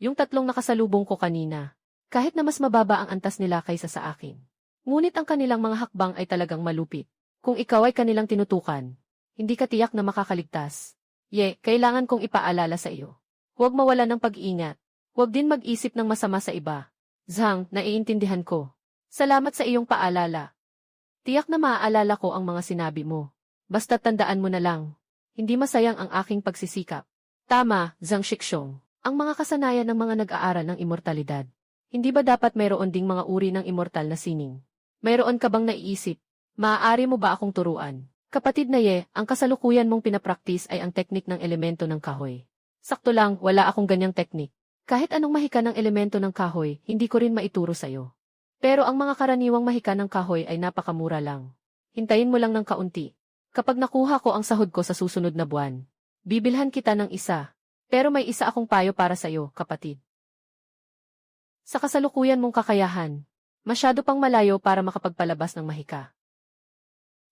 Yung 3 nakasalubong ko kanina, kahit na mas mababa ang antas nila kaysa sa akin. Ngunit ang kanilang mga hakbang ay talagang malupit. Kung ikaw ay kanilang tinutukan, hindi ka tiyak na makakaligtas. Kailangan kong ipaalala sa iyo. Huwag mawala ng pag-iingat. Huwag din mag-isip ng masama sa iba. Zhang, naiintindihan ko. Salamat sa iyong paalala. Tiyak na maaalala ko ang mga sinabi mo. Basta tandaan mo na lang. Hindi masayang ang aking pagsisikap. Tama, Zhang Shixong. Ang mga kasanayan ng mga nag-aaral ng immortalidad. Hindi ba dapat mayroon ding mga uri ng immortal na sining? Mayroon ka bang naiisip? Maaari mo ba akong turuan? Kapatid na ang kasalukuyan mong pinapraktis ay ang teknik ng elemento ng kahoy. Sakto lang, wala akong ganyang teknik. Kahit anong mahika ng elemento ng kahoy, hindi ko rin maituro sa'yo. Pero ang mga karaniwang mahika ng kahoy ay napakamura lang. Hintayin mo lang ng kaunti. Kapag nakuha ko ang sahod ko sa susunod na buwan, bibilhan kita ng isa. Pero may isa akong payo para sa'yo, kapatid. Sa kasalukuyan mong kakayahan, masyado pang malayo para makapagpalabas ng mahika.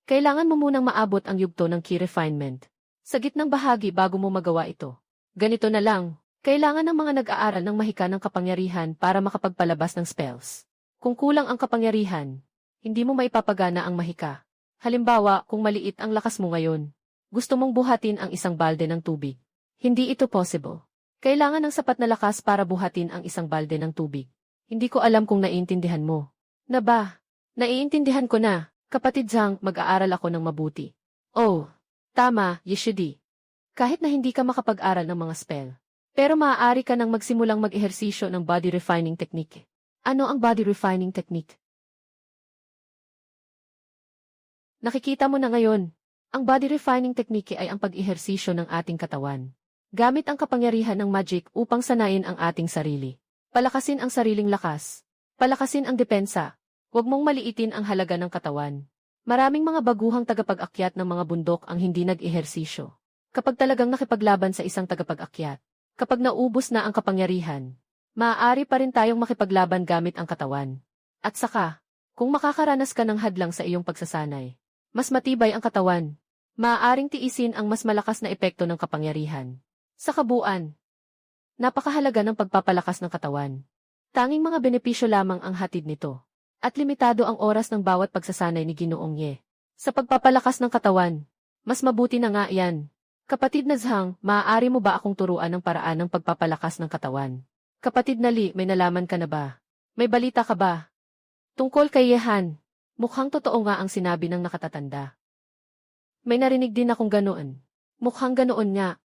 Kailangan mo munang maabot ang yugto ng key refinement. Sa gitnang bahagi bago mo magawa ito. Ganito na lang. Kailangan ng mga nag-aaral ng mahika ng kapangyarihan para makapagpalabas ng spells. Kung kulang ang kapangyarihan, hindi mo maipapagana ang mahika. Halimbawa, kung maliit ang lakas mo ngayon, gusto mong buhatin ang isang balde ng tubig. Hindi ito possible. Kailangan ng sapat na lakas para buhatin ang isang balde ng tubig. Hindi ko alam kung naiintindihan mo. Na ba? Naiintindihan ko na. Kapatid Zhang, mag-aaral ako ng mabuti. Oh, tama, Yeshidi. Kahit na hindi ka makapag-aral ng mga spell. Pero maaari ka nang magsimulang mag-ehersisyo ng body refining technique. Ano ang body refining technique? Nakikita mo na ngayon. Ang body refining technique ay ang pag-ehersisyo ng ating katawan. Gamit ang kapangyarihan ng magic upang sanayin ang ating sarili. Palakasin ang sariling lakas. Palakasin ang depensa. Huwag mong maliitin ang halaga ng katawan. Maraming mga baguhang tagapag-akyat ng mga bundok ang hindi nag-ehersisyo. Kapag talagang nakipaglaban sa isang tagapag-akyat, kapag naubos na ang kapangyarihan, maaari pa rin tayong makipaglaban gamit ang katawan. At saka, kung makakaranas ka ng hadlang sa iyong pagsasanay, mas matibay ang katawan, Maaaring tiisin ang mas malakas na epekto ng kapangyarihan. Sa kabuuan, napakahalaga ng pagpapalakas ng katawan. Tanging mga benepisyo lamang ang hatid nito. At limitado ang oras ng bawat pagsasanay ni Ginoong Ye. Sa pagpapalakas ng katawan, mas mabuti na nga yan. Kapatid na Zhang, maaari mo ba akong turuan ng paraan ng pagpapalakas ng katawan? Kapatid na Li, may nalaman ka na ba? May balita ka ba? Tungkol kay Yehan, mukhang totoo nga ang sinabi ng nakatatanda. May narinig din akong ganoon. Mukhang ganoon nga.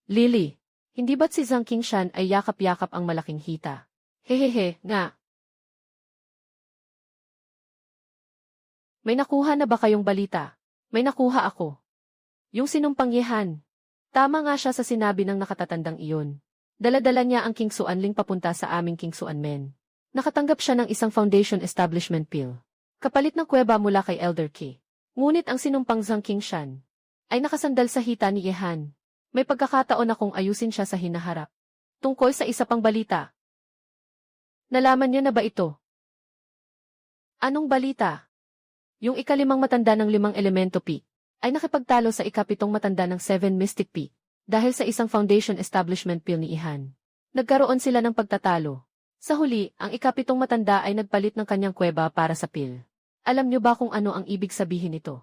Lily, hindi ba't si Zhang Qingshan ay yakap-yakap ang malaking hita? Hehehe, nga. May nakuha na ba kayong balita? May nakuha ako. Yung sinumpang Yehan. Tama nga siya sa sinabi ng nakatatandang iyon. Dala-dala niya ang Kingsuan Ling papunta sa aming Kingsuan Men. Nakatanggap siya ng isang foundation establishment pill. Kapalit ng kuweba mula kay Elder Qi. Ngunit ang sinumpang Zhang Qingshan ay nakasandal sa hita ni Yehan. May pagkakataon akong ayusin siya sa hinaharap. Tungkol sa isa pang balita. Nalaman niyo na ba ito? Anong balita? Yung ikalimang matanda ng 5 elemento P ay nakipagtalo sa ikapitong matanda ng 7 Mystic P dahil sa isang foundation establishment pill ni Ihan. Nagkaroon sila ng pagtatalo. Sa huli, ang ikapitong matanda ay nagpalit ng kanyang kuweba para sa pill. Alam niyo ba kung ano ang ibig sabihin nito?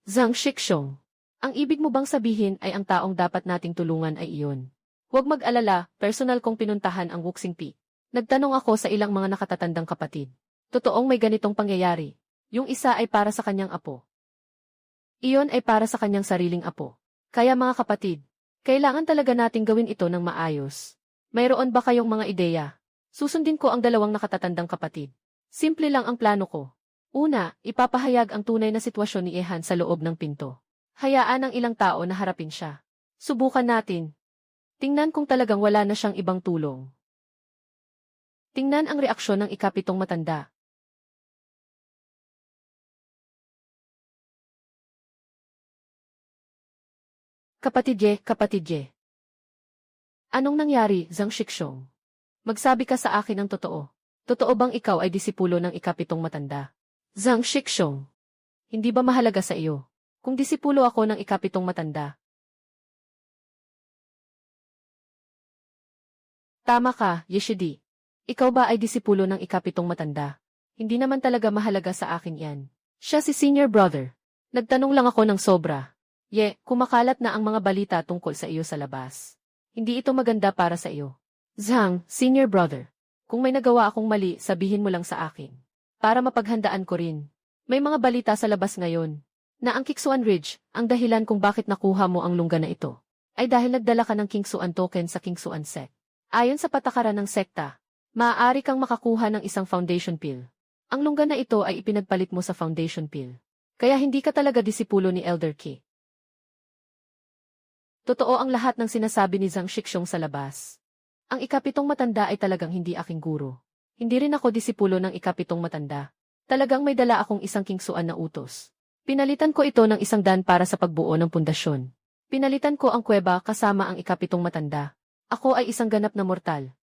Zhang Shixiong, ang ibig mo bang sabihin ay ang taong dapat nating tulungan ay iyon? Huwag mag-alala, personal kong pinuntahan ang Wuxing P. Nagtanong ako sa ilang mga nakatatandang kapatid. Totoong may ganitong pangyayari. Yung isa ay para sa kanyang apo. Iyon ay para sa kanyang sariling apo. Kaya mga kapatid, kailangan talaga nating gawin ito ng maayos. Mayroon ba kayong mga ideya? Susundin ko ang dalawang nakatatandang kapatid. Simple lang ang plano ko. Una, ipapahayag ang tunay na sitwasyon ni Ehan sa loob ng pinto. Hayaan ang ilang tao na harapin siya. Subukan natin. Tingnan kung talagang wala na siyang ibang tulong. Tingnan ang reaksyon ng ikapitong matanda. Kapatid Ye. Anong nangyari, Zhang Shixiong? Magsabi ka sa akin ang totoo. Totoo bang ikaw ay disipulo ng ikapitong matanda? Zhang Shixiong. Hindi ba mahalaga sa iyo kung disipulo ako ng ikapitong matanda? Tama ka, Yeshidi. Ikaw ba ay disipulo ng ikapitong matanda? Hindi naman talaga mahalaga sa akin yan. Siya si senior brother. Nagtanong lang ako ng sobra. Ye, kumakalat na ang mga balita tungkol sa iyo sa labas. Hindi ito maganda para sa iyo. Zhang, senior brother. Kung may nagawa akong mali, sabihin mo lang sa akin. Para mapaghandaan ko rin. May mga balita sa labas ngayon na ang Kingsuan Ridge, ang dahilan kung bakit nakuha mo ang lungga na ito, ay dahil nagdala ka ng Kingsuan token sa Kingsuan sect. Ayon sa patakaran ng sekta, maaari kang makakuha ng isang foundation pill. Ang lungga na ito ay ipinagpalit mo sa foundation pill. Kaya hindi ka talaga disipulo ni Elder Qi. Totoo ang lahat ng sinasabi ni Zhang Shixiong sa labas. Ang ikapitong matanda ay talagang hindi aking guro. Hindi rin ako disipulo ng ikapitong matanda. Talagang may dala akong isang Kingsuan na utos. Pinalitan ko ito ng 100 para sa pagbuo ng pundasyon. Pinalitan ko ang kuweba kasama ang ikapitong matanda. Ako ay isang ganap na mortal.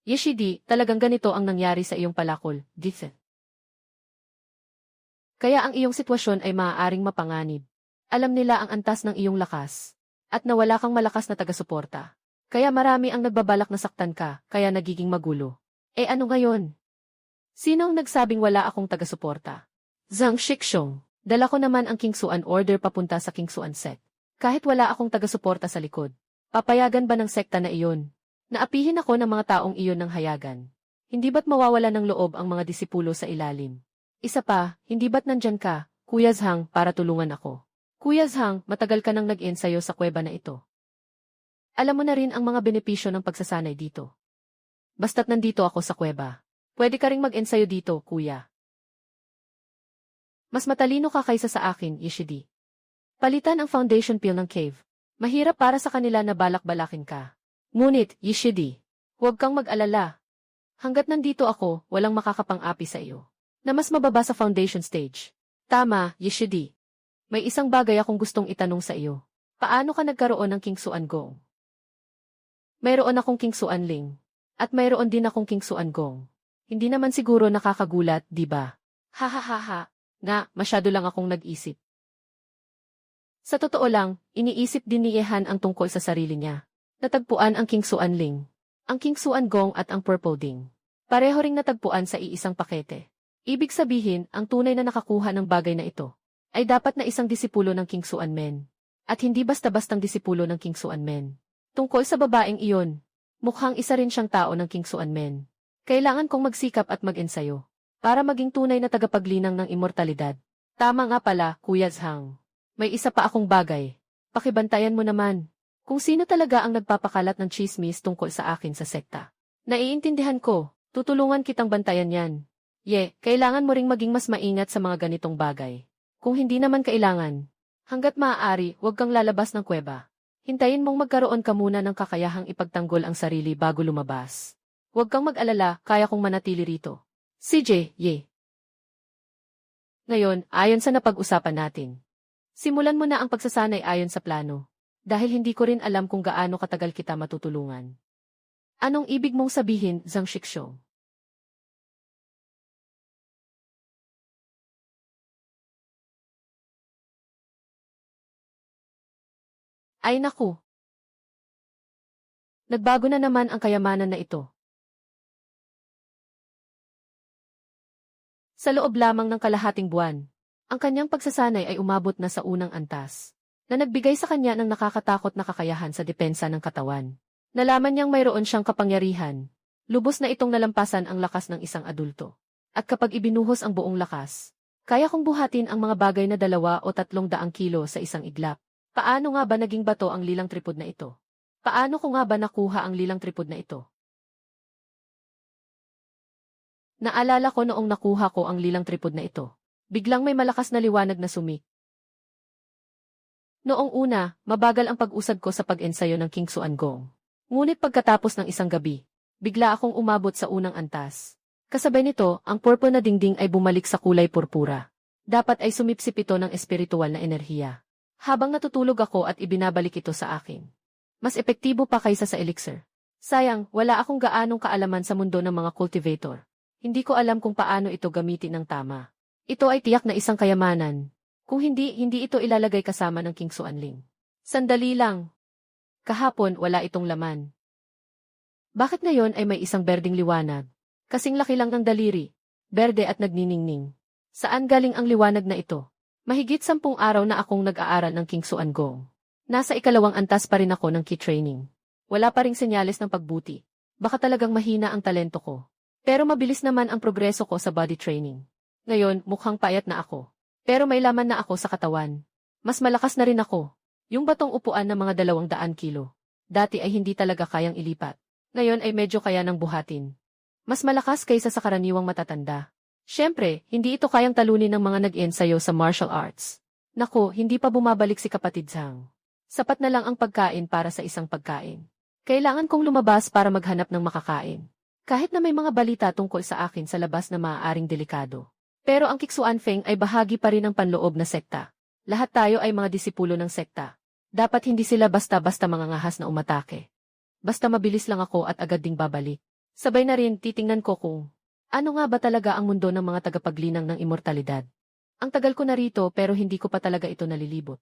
Yeshidi, talagang ganito ang nangyari sa iyong palakol, Ditse. Kaya ang iyong sitwasyon ay maaaring mapanganib. Alam nila ang antas ng iyong lakas. At nawala kang malakas na taga-suporta. Kaya marami ang nagbabalak na saktan ka, kaya nagiging magulo. Eh ano ngayon? Sino ang nagsabing wala akong taga-suporta? Zhang Shixiong, dala ko naman ang Kingsuan order papunta sa Kingsuan sect. Kahit wala akong taga-suporta sa likod. Papayagan ba ng sekta na iyon? Naapihin ako ng mga taong iyon ng hayagan. Hindi ba't mawawala ng loob ang mga disipulo sa ilalim? Isa pa, hindi ba't nandyan ka, Kuya Zhang, para tulungan ako? Kuya Zhang, matagal ka nang nag-ensayo sa kuweba na ito. Alam mo na rin ang mga benepisyo ng pagsasanay dito. Basta't nandito ako sa kuweba. Pwede ka ring mag-ensayo dito, kuya. Mas matalino ka kaysa sa akin, Yeshidi. Palitan ang foundation pill ng cave. Mahirap para sa kanila na balak-balakin ka. Ngunit, Yeshidi, huwag kang mag-alala. Hanggat nandito ako, walang makakapang-api sa iyo. Na mas mababa sa foundation stage. Tama, Yeshidi. May isang bagay akong gustong itanong sa iyo. Paano ka nagkaroon ng Kingsuan Gong? Mayroon akong Kingsuan Ling. At mayroon din akong Kingsuan Gong. Hindi naman siguro nakakagulat, di ba? Ha ha ha ha. Nga, masyado lang akong nag-isip. Sa totoo lang, iniisip din ni Yehan ang tungkol sa sarili niya. Natagpuan ang King Xuan Ling, ang King Xuan Gong at ang Purple Ding. Pareho ring natagpuan sa iisang pakete. Ibig sabihin, ang tunay na nakakuha ng bagay na ito ay dapat na isang disipulo ng King Xuan Men. At hindi basta-bastang disipulo ng King Xuan Men. Tungkol sa babaeng iyon, mukhang isa rin siyang tao ng King Xuan Men. Kailangan kong magsikap at mag-ensayo para maging tunay na tagapaglinang ng immortalidad. Tama nga pala, Kuya Zhang. May isa pa akong bagay. Pakibantayan mo naman. Kung sino talaga ang nagpapakalat ng chismis tungkol sa akin sa sekta. Naiintindihan ko, tutulungan kitang bantayan yan. Kailangan mo ring maging mas maingat sa mga ganitong bagay. Kung hindi naman kailangan, hanggat maaari, huwag kang lalabas ng kuweba. Hintayin mong magkaroon ka muna ng kakayahang ipagtanggol ang sarili bago lumabas. Huwag kang mag-alala, kaya kong manatili rito. CJ, Ngayon, ayon sa napag-usapan natin. Simulan mo na ang pagsasanay ayon sa plano. Dahil hindi ko rin alam kung gaano katagal kita matutulungan. Anong ibig mong sabihin, Zhang Shixiong? Ay naku! Nagbago na naman ang kayamanan na ito. Sa loob lamang ng kalahating buwan, ang kanyang pagsasanay ay umabot na sa unang antas, na nagbigay sa kanya ng nakakatakot na kakayahan sa depensa ng katawan. Nalaman niyang mayroon siyang kapangyarihan, lubos na itong nalampasan ang lakas ng isang adulto. At kapag ibinuhos ang buong lakas, kaya kong buhatin ang mga bagay na 2 o 300 kilo sa isang iglap. Paano nga ba naging bato ang lilang tripod na ito? Paano ko nga ba nakuha ang lilang tripod na ito? Naalala ko noong nakuha ko ang lilang tripod na ito. Biglang may malakas na liwanag na sumik. Noong una, mabagal ang pag-usad ko sa pag-ensayo ng King Xuan Gong. Ngunit pagkatapos ng isang gabi, bigla akong umabot sa unang antas. Kasabay nito, ang purple na dingding ay bumalik sa kulay purpura. Dapat ay sumipsip ito ng espiritual na enerhiya. Habang natutulog ako at ibinabalik ito sa akin. Mas epektibo pa kaysa sa elixir. Sayang, wala akong gaanong kaalaman sa mundo ng mga cultivator. Hindi ko alam kung paano ito gamitin ng tama. Ito ay tiyak na isang kayamanan. Kung hindi ito ilalagay kasama ng King Xuan Ling. Sandali lang. Kahapon, wala itong laman. Bakit ngayon ay may isang berdeng liwanag? Kasing laki lang ng daliri. Berde at nagniningning. Saan galing ang liwanag na ito? Mahigit 10 araw na akong nag-aaral ng King Xuan Gong. Nasa 2nd antas pa rin ako ng key training. Wala pa ring senyales ng pagbuti. Baka talagang mahina ang talento ko. Pero mabilis naman ang progreso ko sa body training. Ngayon, mukhang payat na ako. Pero may laman na ako sa katawan. Mas malakas na rin ako. Yung batong upuan ng mga 200 kilo. Dati ay hindi talaga kayang ilipat. Ngayon ay medyo kaya ng buhatin. Mas malakas kaysa sa karaniwang matatanda. Siyempre, hindi ito kayang talunin ng mga nag-ensayo sa martial arts. Naku, hindi pa bumabalik si kapatid Zhang. Sapat na lang ang pagkain para sa isang pagkain. Kailangan kong lumabas para maghanap ng makakain. Kahit na may mga balita tungkol sa akin sa labas na maaaring delikado. Pero ang Kixuan Feng ay bahagi pa rin ng panloob na sekta. Lahat tayo ay mga disipulo ng sekta. Dapat hindi sila basta-basta mangangahas na umatake. Basta mabilis lang ako at agad ding babalik. Sabay na rin titingnan ko kung ano nga ba talaga ang mundo ng mga tagapaglinang ng immortalidad. Ang tagal ko na rito pero hindi ko pa talaga ito nalilibot.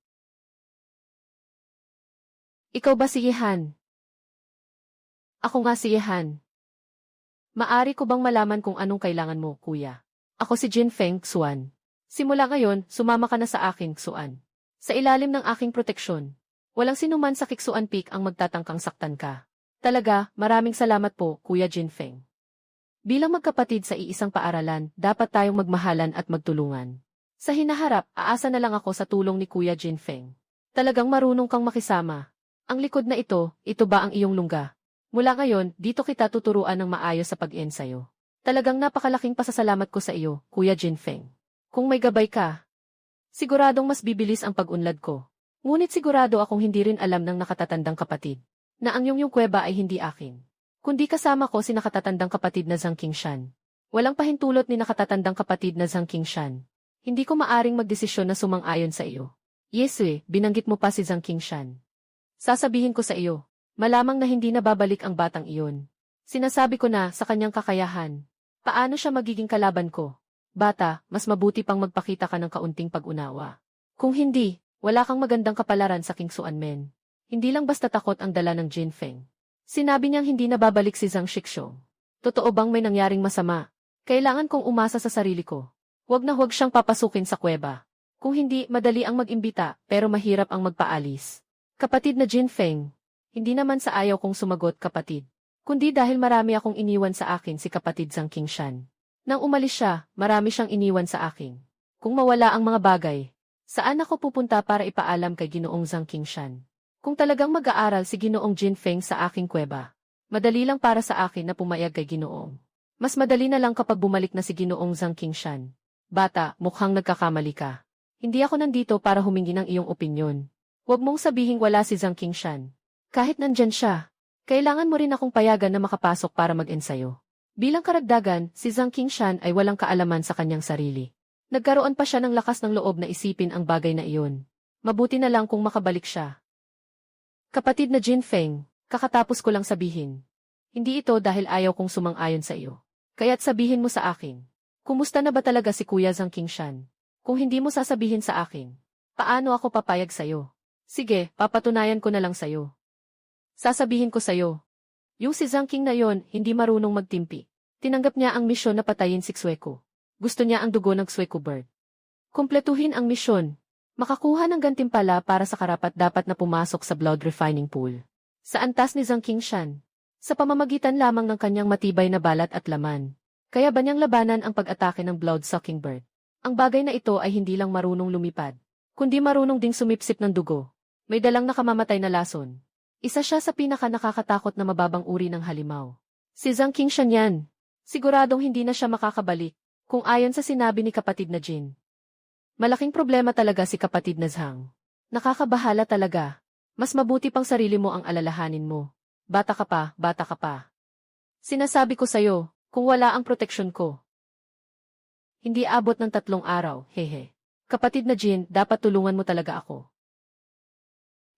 Ikaw ba si Yehan? Ako nga si Yehan. Maari ko bang malaman kung anong kailangan mo, kuya? Ako si Jin Feng Xuan. Simula ngayon, sumama ka na sa aking Xuan. Sa ilalim ng aking proteksyon. Walang sinuman sa Kixuan Peak ang magtatangkang saktan ka. Talaga, maraming salamat po, Kuya Jin Feng. Bilang magkapatid sa iisang paaralan, dapat tayong magmahalan at magtulungan. Sa hinaharap, aasa na lang ako sa tulong ni Kuya Jin Feng. Talagang marunong kang makisama. Ang likod na ito ba ang iyong lungga? Mula ngayon, dito kita tuturuan ng maayos sa pag-ensayo. Talagang napakalaking pasasalamat ko sa iyo, Kuya Jin Feng. Kung may gabay ka, siguradong mas bibilis ang pag-unlad ko. Ngunit sigurado akong hindi rin alam ng nakatatandang kapatid, na ang yung kuweba ay hindi akin. Kundi kasama ko si nakatatandang kapatid na Zhang Qingshan. Walang pahintulot ni nakatatandang kapatid na Zhang Qingshan. Hindi ko maaring magdesisyon na sumang-ayon sa iyo. Yeswe, binanggit mo pa si Zhang Qingshan. Sasabihin ko sa iyo, malamang na hindi na babalik ang batang iyon. Sinasabi ko na sa kanyang kakayahan. Paano siya magiging kalaban ko? Bata, mas mabuti pang magpakita ka ng kaunting pag-unawa. Kung hindi, wala kang magandang kapalaran sa King Xuanmen. Hindi lang basta takot ang dala ng Jin Feng. Sinabi niyang hindi na babalik si Zhang Shixong. Totoo bang may nangyaring masama? Kailangan kong umasa sa sarili ko. Huwag na huwag siyang papasukin sa kuweba. Kung hindi, madali ang mag-imbita, pero mahirap ang magpaalis. Kapatid na Jin Feng. Hindi naman sa ayaw kong sumagot, kapatid. Kundi dahil marami akong iniwan sa akin si kapatid Zhang Qingshan. Nang umalis siya, marami siyang iniwan sa akin. Kung mawala ang mga bagay, saan ako pupunta para ipaalam kay Ginoong Zhang Qingshan? Kung talagang mag-aaral si Ginoong Jin Feng sa aking kuweba, madali lang para sa akin na pumayag kay Ginoong. Mas madali na lang kapag bumalik na si Ginoong Zhang Qingshan. Bata, mukhang nagkakamali ka. Hindi ako nandito para humingi ng iyong opinyon. Huwag mong sabihing wala si Zhang Qingshan. Kahit nandyan siya, kailangan mo rin akong payagan na makapasok para mag-ensayo. Bilang karagdagan, si Zhang Qingshan ay walang kaalaman sa kanyang sarili. Nagkaroon pa siya ng lakas ng loob na isipin ang bagay na iyon. Mabuti na lang kung makabalik siya. Kapatid na Jin Feng, kakatapos ko lang sabihin. Hindi ito dahil ayaw kong sumang-ayon sa iyo. Kaya't sabihin mo sa akin, kumusta na ba talaga si Kuya Zhang Qingshan? Kung hindi mo sasabihin sa akin, paano ako papayag sa iyo? Sige, papatunayan ko na lang sa iyo. Sasabihin ko sa iyo. Yung si Zhang Qing na yon, hindi marunong magtimpi. Tinanggap niya ang misyon na patayin si Xueco. Gusto niya ang dugo ng Xueco bird. Kumpletuhin ang misyon. Makakuha ng gantimpala para sa karapat-dapat na pumasok sa blood refining pool. Sa antas ni Zhang Qingshan. Sa pamamagitan lamang ng kanyang matibay na balat at laman. Kaya ba niyang labanan ang pag-atake ng blood-sucking bird? Ang bagay na ito ay hindi lang marunong lumipad, kundi marunong ding sumipsip ng dugo. May dalang nakamamatay na lason. Isa siya sa pinaka-nakakatakot na mababang uri ng halimaw. Si Zhang Qingshan yan. Siguradong hindi na siya makakabalik, kung ayon sa sinabi ni kapatid na Jin. Malaking problema talaga si kapatid na Zhang. Nakakabahala talaga. Mas mabuti pang sarili mo ang alalahanin mo. Bata ka pa, bata ka pa. Sinasabi ko sa'yo, kung wala ang proteksyon ko. Hindi abot ng 3 araw, hehe. Kapatid na Jin, dapat tulungan mo talaga ako.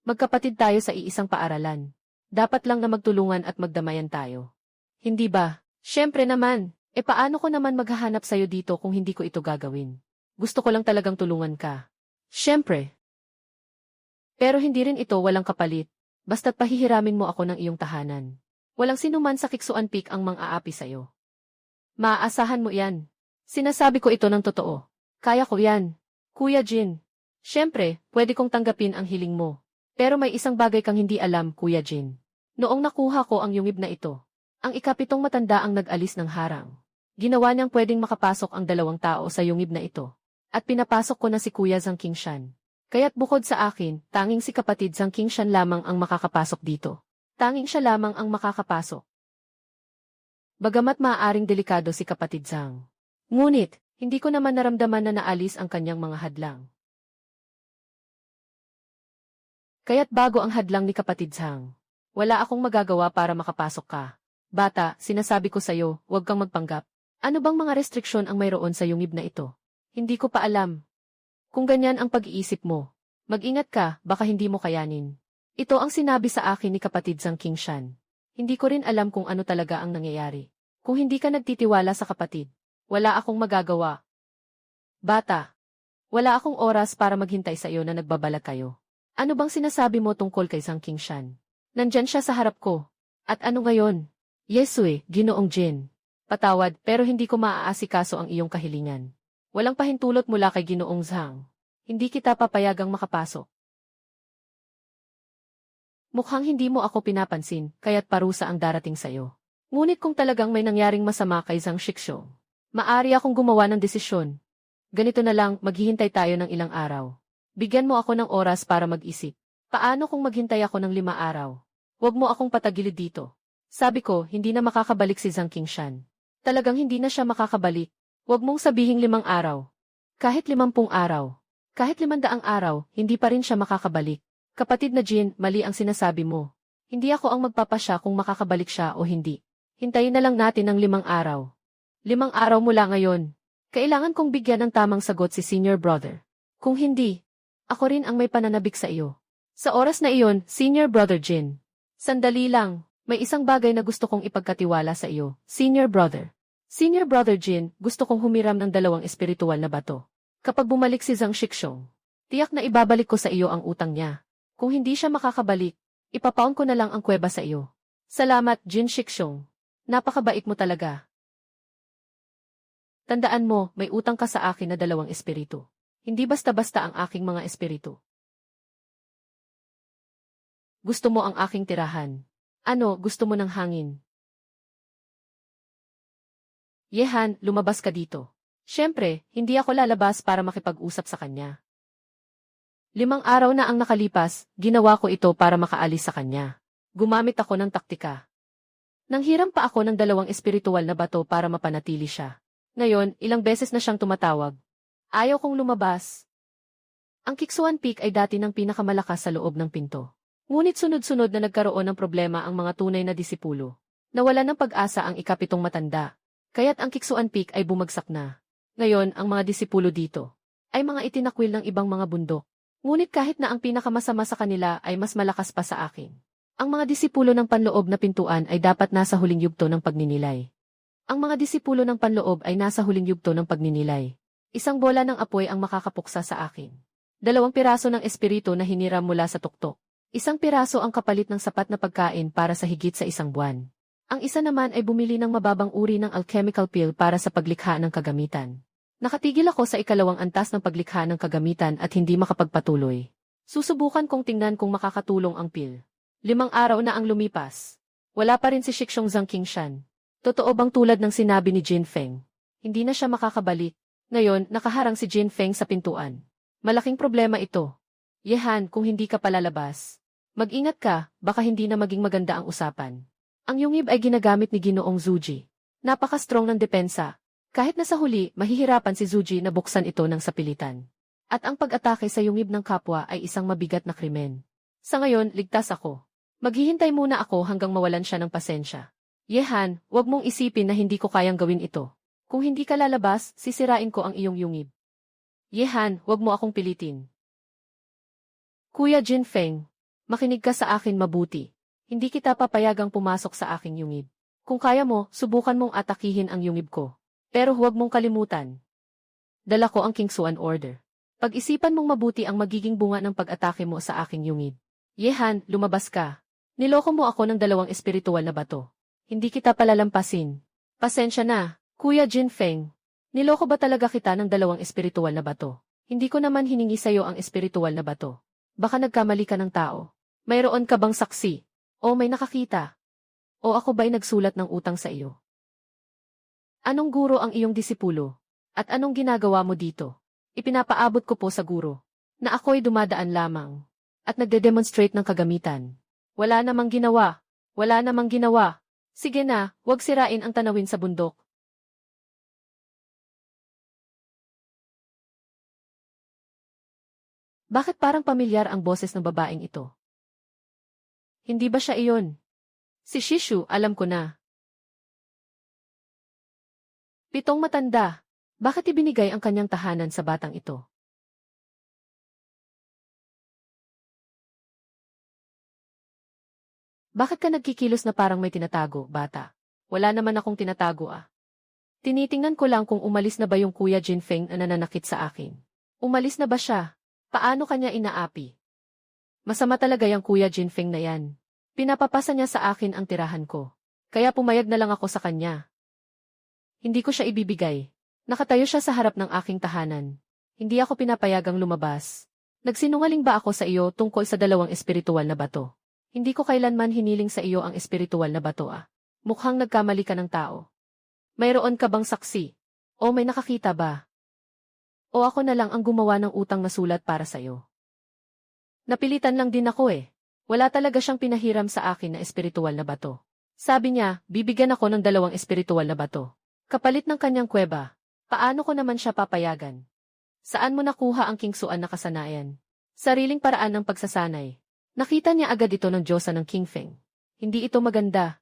Magkapatid tayo sa iisang paaralan. Dapat lang na magtulungan at magdamayan tayo. Hindi ba? Siyempre naman. Paano ko naman maghahanap sa'yo dito kung hindi ko ito gagawin? Gusto ko lang talagang tulungan ka. Siyempre. Pero hindi rin ito walang kapalit. Basta't pahihiramin mo ako ng iyong tahanan. Walang sinuman sa Kiksuan Peak ang mang-aapi sa'yo. Maaasahan mo yan. Sinasabi ko ito ng totoo. Kaya ko yan. Kuya Jin. Siyempre, pwede kong tanggapin ang hiling mo. Pero may isang bagay kang hindi alam, Kuya Jin. Noong nakuha ko ang yungib na ito, ang ikapitong matanda ang nag-alis ng harang. Ginawa niyang pwedeng makapasok ang 2 tao sa yungib na ito. At pinapasok ko na si Kuya Zhang Qingshan. Kaya't bukod sa akin, tanging si kapatid Zhang Qingshan lamang ang makakapasok dito. Tanging siya lamang ang makakapasok. Bagamat maaaring delikado si kapatid Zhang. Ngunit, hindi ko naman naramdaman na naalis ang kanyang mga hadlang. Kaya't bago ang hadlang ni kapatid Zhang, wala akong magagawa para makapasok ka. Bata, sinasabi ko sa'yo, huwag kang magpanggap. Ano bang mga restriksyon ang mayroon sa yungib na ito? Hindi ko pa alam. Kung ganyan ang pag-iisip mo, mag-ingat ka, baka hindi mo kayanin. Ito ang sinabi sa akin ni kapatid Zhang Qingshan. Hindi ko rin alam kung ano talaga ang nangyayari. Kung hindi ka nagtitiwala sa kapatid, wala akong magagawa. Bata, wala akong oras para maghintay sa iyo na nagbabalag kayo. Ano bang sinasabi mo tungkol kay Zhang Qingshan? Nandyan siya sa harap ko. At ano ngayon? Yesue, Ginoong Jin. Patawad, pero hindi ko maaasikaso ang iyong kahilingan. Walang pahintulot mula kay Ginoong Zhang. Hindi kita papayagang makapasok. Mukhang hindi mo ako pinapansin, kaya't parusa ang darating sa'yo. Ngunit kung talagang may nangyaring masama kay Zhang Shixong, maaari akong gumawa ng desisyon. Ganito na lang, maghihintay tayo ng ilang araw. Bigyan mo ako ng oras para mag-isip. Paano kung maghintay ako ng 5 araw? Huwag mo akong patagilid dito. Sabi ko, hindi na makakabalik si Zhang Qingshan. Talagang hindi na siya makakabalik. Huwag mong sabihing 5 araw. Kahit 50 araw. Kahit 500 araw, hindi pa rin siya makakabalik. Kapatid na Jin, mali ang sinasabi mo. Hindi ako ang magpapasya kung makakabalik siya o hindi. Hintayin na lang natin ng 5 araw. 5 araw mula ngayon. Kailangan kong bigyan ng tamang sagot si senior brother. Kung hindi, ako rin ang may pananabik sa iyo. Sa oras na iyon, Senior Brother Jin. Sandali lang, may isang bagay na gusto kong ipagkatiwala sa iyo, Senior Brother. Senior Brother Jin, gusto kong humiram ng 2 espiritual na bato. Kapag bumalik si Zhang Shixong, tiyak na ibabalik ko sa iyo ang utang niya. Kung hindi siya makakabalik, ipapaon ko na lang ang kuweba sa iyo. Salamat, Jin Shixong. Napakabait mo talaga. Tandaan mo, may utang ka sa akin na 2 espiritu. Hindi basta-basta ang aking mga espiritu. Gusto mo ang aking tirahan? Ano, gusto mo ng hangin? Yehan, lumabas ka dito. Siyempre, hindi ako lalabas para makipag-usap sa kanya. 5 araw na ang nakalipas, ginawa ko ito para makaalis sa kanya. Gumamit ako ng taktika. Nanghiram pa ako ng 2 espiritual na bato para mapanatili siya. Ngayon, ilang beses na siyang tumatawag. Ayaw kong lumabas. Ang Kiksuan Peak ay dati ng pinakamalakas sa loob ng pinto. Ngunit sunod-sunod na nagkaroon ng problema ang mga tunay na disipulo. Nawalan ng pag-asa ang ikapitong matanda. Kaya't ang Kiksuan Peak ay bumagsak na. Ngayon, ang mga disipulo dito ay mga itinakwil ng ibang mga bundok. Ngunit kahit na ang pinakamasama sa kanila ay mas malakas pa sa akin. Ang mga disipulo ng panloob na pintuan ay dapat nasa huling yugto ng pagninilay. Ang mga disipulo ng panloob ay nasa huling yugto ng pagninilay. Isang bola ng apoy ang makakapuksa sa akin. 2 piraso ng espiritu na hiniram mula sa tuktok. 1 piraso ang kapalit ng sapat na pagkain para sa higit sa 1 buwan. Ang isa naman ay bumili ng mababang uri ng alchemical pill para sa paglikha ng kagamitan. Nakatigil ako sa 2 antas ng paglikha ng kagamitan at hindi makapagpatuloy. Susubukan kong tingnan kung makakatulong ang pill. 5 araw na ang lumipas. Wala pa rin si Shixong Zhang Qingshan. Totoo bang tulad ng sinabi ni Jin Feng? Hindi na siya makakabalik. Ngayon, nakaharang si Jin Feng sa pintuan. Malaking problema ito. Yehan, kung hindi ka palalabas, mag-ingat ka, baka hindi na maging maganda ang usapan. Ang yungib ay ginagamit ni Ginoong Zuji. Napaka-strong ng depensa. Kahit na sa huli, mahihirapan si Zuji na buksan ito ng sapilitan. At ang pag-atake sa yungib ng kapwa ay isang mabigat na krimen. Sa ngayon, ligtas ako. Maghihintay muna ako hanggang mawalan siya ng pasensya. Yehan, huwag mong isipin na hindi ko kayang gawin ito. Kung hindi ka lalabas, sisirain ko ang iyong yungib. Yehan, huwag mo akong pilitin. Kuya Jin Feng, makinig ka sa akin mabuti. Hindi kita papayagang pumasok sa aking yungib. Kung kaya mo, subukan mong atakihin ang yungib ko. Pero huwag mong kalimutan. Dala ko ang Kingsuan Order. Pag-isipan mong mabuti ang magiging bunga ng pag-atake mo sa aking yungib. Yehan, lumabas ka. Niloko mo ako ng 2 espiritual na bato. Hindi kita palalampasin. Pasensya na, Kuya Jin Feng. Niloko ba talaga kita ng 2 espiritual na bato? Hindi ko naman hiningi sa'yo ang espiritual na bato. Baka nagkamali ka ng tao. Mayroon ka bang saksi? O may nakakita? O ako ba'y nagsulat ng utang sa iyo? Anong guro ang iyong disipulo? At anong ginagawa mo dito? Ipinapaabot ko po sa guro na ako'y dumadaan lamang at nagde-demonstrate ng kagamitan. Wala namang ginawa. Wala namang ginawa. Sige na, huwag sirain ang tanawin sa bundok. Bakit parang pamilyar ang boses ng babaeng ito? Hindi ba siya iyon? Si Shishu, alam ko na. 7 matanda. Bakit ibinigay ang kanyang tahanan sa batang ito? Bakit ka nagkikilos na parang may tinatago, bata? Wala naman akong tinatago ah. Tinitingnan ko lang kung umalis na ba yung Kuya Jin Feng na nananakit sa akin. Umalis na ba siya? Paano kanya inaapi? Masama talaga yung Kuya Jin Feng na yan. Pinapapasa niya sa akin ang tirahan ko. Kaya pumayag na lang ako sa kanya. Hindi ko siya ibibigay. Nakatayo siya sa harap ng aking tahanan. Hindi ako pinapayagang lumabas. Nagsinungaling ba ako sa iyo tungkol sa 2 espiritual na bato? Hindi ko kailanman hiniling sa iyo ang espiritual na bato ah. Mukhang nagkamali ka ng tao. Mayroon ka bang saksi? O may nakakita ba? O ako na lang ang gumawa ng utang na sulat para sa iyo? Napilitan lang din ako eh. Wala talaga siyang pinahiram sa akin na espiritual na bato. Sabi niya, bibigyan ako ng 2 espiritual na bato. Kapalit ng kanyang kuweba. Paano ko naman siya papayagan? Saan mo nakuha ang Kingsuan na kasanayan? Sariling paraan ng pagsasanay. Nakita niya agad ito ng Diyosa ng King Feng. Hindi ito maganda.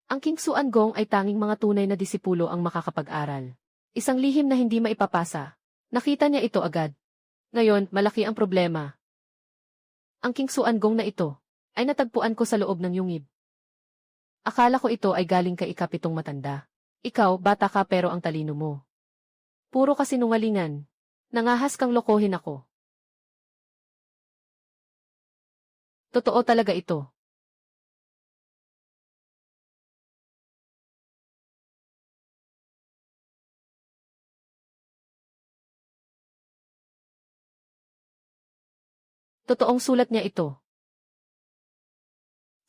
Ang Kingsuan Gong ay tanging mga tunay na disipulo ang makakapag-aral. Isang lihim na hindi maipapasa. Nakita niya ito agad. Ngayon, malaki ang problema. Ang Kingsuan Gong na ito ay natagpuan ko sa loob ng yungib. Akala ko ito ay galing kay 7 matanda. Ikaw, bata ka pero ang talino mo. Puro kasinungalingan. Nangahas kang lokohin ako. Totoo talaga ito. Totoong sulat niya ito.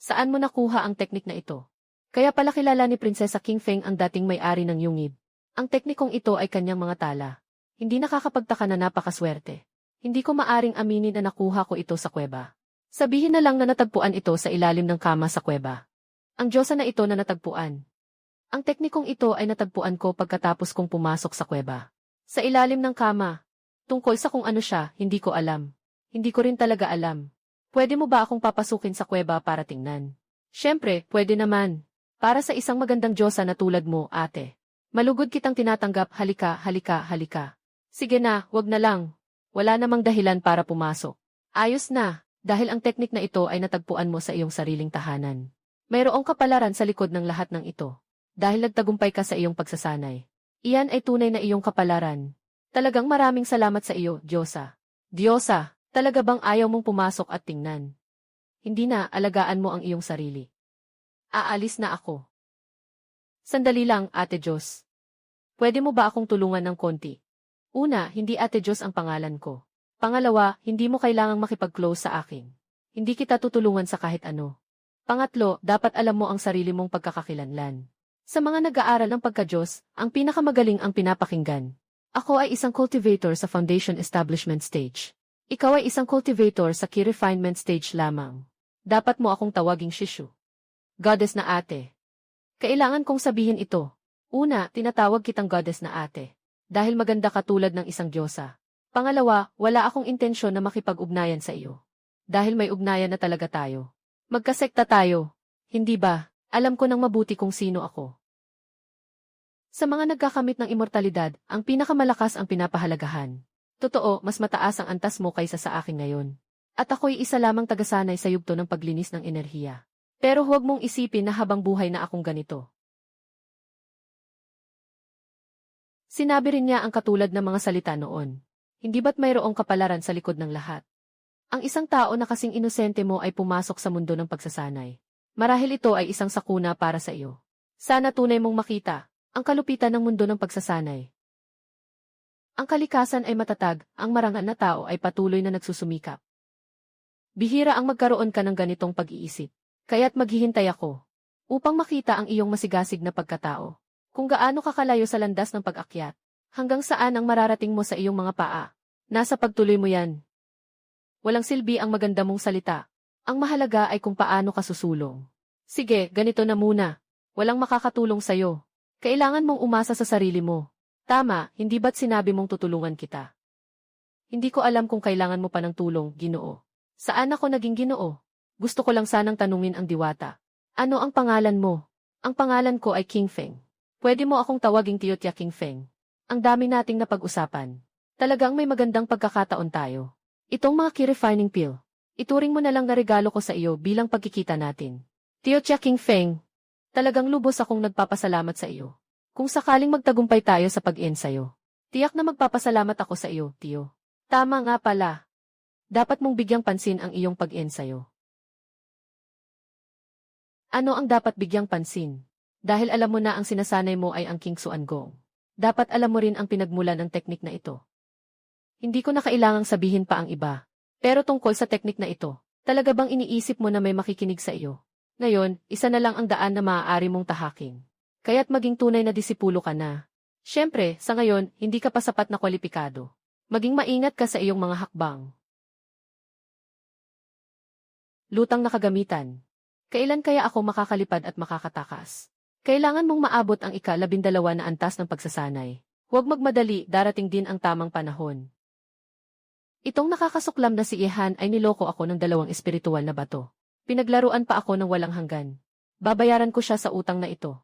Saan mo nakuha ang teknik na ito? Kaya pala kilala ni Prinsesa King Feng ang dating may-ari ng yungib. Ang teknikong ito ay kanyang mga tala. Hindi nakakapagtaka na napakaswerte. Hindi ko maaring aminin na nakuha ko ito sa kuweba. Sabihin na lang na natagpuan ito sa ilalim ng kama sa kuweba. Ang diyosa na ito na natagpuan. Ang teknikong ito ay natagpuan ko pagkatapos kong pumasok sa kuweba. Sa ilalim ng kama. Tungkol sa kung ano siya, hindi ko alam. Hindi ko rin talaga alam. Pwede mo ba akong papasukin sa kuweba para tingnan? Siyempre, pwede naman. Para sa isang magandang diyosa na tulad mo, ate. Malugod kitang tinatanggap, halika, halika, halika. Sige na, wag na lang. Wala namang dahilan para pumasok. Ayos na, dahil ang teknik na ito ay natagpuan mo sa iyong sariling tahanan. Mayroong kapalaran sa likod ng lahat ng ito. Dahil nagtagumpay ka sa iyong pagsasanay. Iyan ay tunay na iyong kapalaran. Talagang maraming salamat sa iyo, diyosa. Diyosa, talaga bang ayaw mong pumasok at tingnan? Hindi na, alagaan mo ang iyong sarili. Aalis na ako. Sandali lang, Ate Diyos. Pwede mo ba akong tulungan ng konti? Una, hindi Ate Diyos ang pangalan ko. Pangalawa, hindi mo kailangang makipag-close sa akin. Hindi kita tutulungan sa kahit ano. Pangatlo, dapat alam mo ang sarili mong pagkakakilanlan. Sa mga nag-aaral ng pagka-Diyos, ang pinakamagaling ang pinapakinggan. Ako ay isang cultivator sa foundation establishment stage. Ikaw ay isang cultivator sa key refinement stage lamang. Dapat mo akong tawaging Shishu. Goddess na ate. Kailangan kong sabihin ito. Una, tinatawag kitang goddess na ate. Dahil maganda ka tulad ng isang diyosa. Pangalawa, wala akong intensyon na makipag-ugnayan sa iyo. Dahil may ugnayan na talaga tayo. Magkasekta tayo. Hindi ba? Alam ko nang mabuti kung sino ako. Sa mga nagkakamit ng immortalidad, ang pinakamalakas ang pinapahalagahan. Totoo, mas mataas ang antas mo kaysa sa akin ngayon. At ako'y isa lamang tagasanay sa yugto ng paglinis ng enerhiya. Pero huwag mong isipin na habang buhay na akong ganito. Sinabi rin niya ang katulad ng mga salita noon. Hindi ba't mayroong kapalaran sa likod ng lahat? Ang isang tao na kasing inosente mo ay pumasok sa mundo ng pagsasanay. Marahil ito ay isang sakuna para sa iyo. Sana tunay mong makita ang kalupitan ng mundo ng pagsasanay. Ang kalikasan ay matatag, ang marangal na tao ay patuloy na nagsusumikap. Bihira ang magkaroon ka ng ganitong pag-iisip. Kaya't maghihintay ako upang makita ang iyong masigasig na pagkatao. Kung gaano kakalayo sa landas ng pag-akyat, hanggang saan ang mararating mo sa iyong mga paa. Nasa pagtuloy mo yan. Walang silbi ang maganda mong salita. Ang mahalaga ay kung paano ka susulong. Sige, ganito na muna. Walang makakatulong sa'yo. Kailangan mong umasa sa sarili mo. Tama, hindi ba't sinabi mong tutulungan kita? Hindi ko alam kung kailangan mo pa ng tulong, Ginoo. Saan ako naging Ginoo? Gusto ko lang sanang tanungin ang diwata. Ano ang pangalan mo? Ang pangalan ko ay King Feng. Pwede mo akong tawaging Tiyotya King Feng. Ang dami nating napag-usapan. Talagang may magandang pagkakataon tayo. Itong mga key refining pill. Ituring mo na lang na regalo ko sa iyo bilang pagkikita natin. Tiyotya King Feng. Talagang lubos akong nagpapasalamat sa iyo. Kung sakaling magtagumpay tayo sa pag-ensayo. Tiyak na magpapasalamat ako sa iyo, Tiyo. Tama nga pala. Dapat mong bigyang pansin ang iyong pag-ensayo. Ano ang dapat bigyang pansin? Dahil alam mo na ang sinasanay mo ay ang King Xuangong. Dapat alam mo rin ang pinagmulan ng teknik na ito. Hindi ko na kailangang sabihin pa ang iba. Pero tungkol sa teknik na ito, talaga bang iniisip mo na may makikinig sa iyo? Ngayon, isa na lang ang daan na maaari mong tahaking. Kaya't maging tunay na disipulo ka na. Siyempre, sa ngayon, hindi ka pa sapat na kwalipikado. Maging maingat ka sa iyong mga hakbang. Lutang na kagamitan. Kailan kaya ako makakalipad at makakatakas? Kailangan mong maabot ang ika-12 na antas ng pagsasanay. Huwag magmadali, darating din ang tamang panahon. Itong nakakasuklam na si Ihan ay niloko ako ng 2 espiritual na bato. Pinaglaruan pa ako ng walang hanggan. Babayaran ko siya sa utang na ito.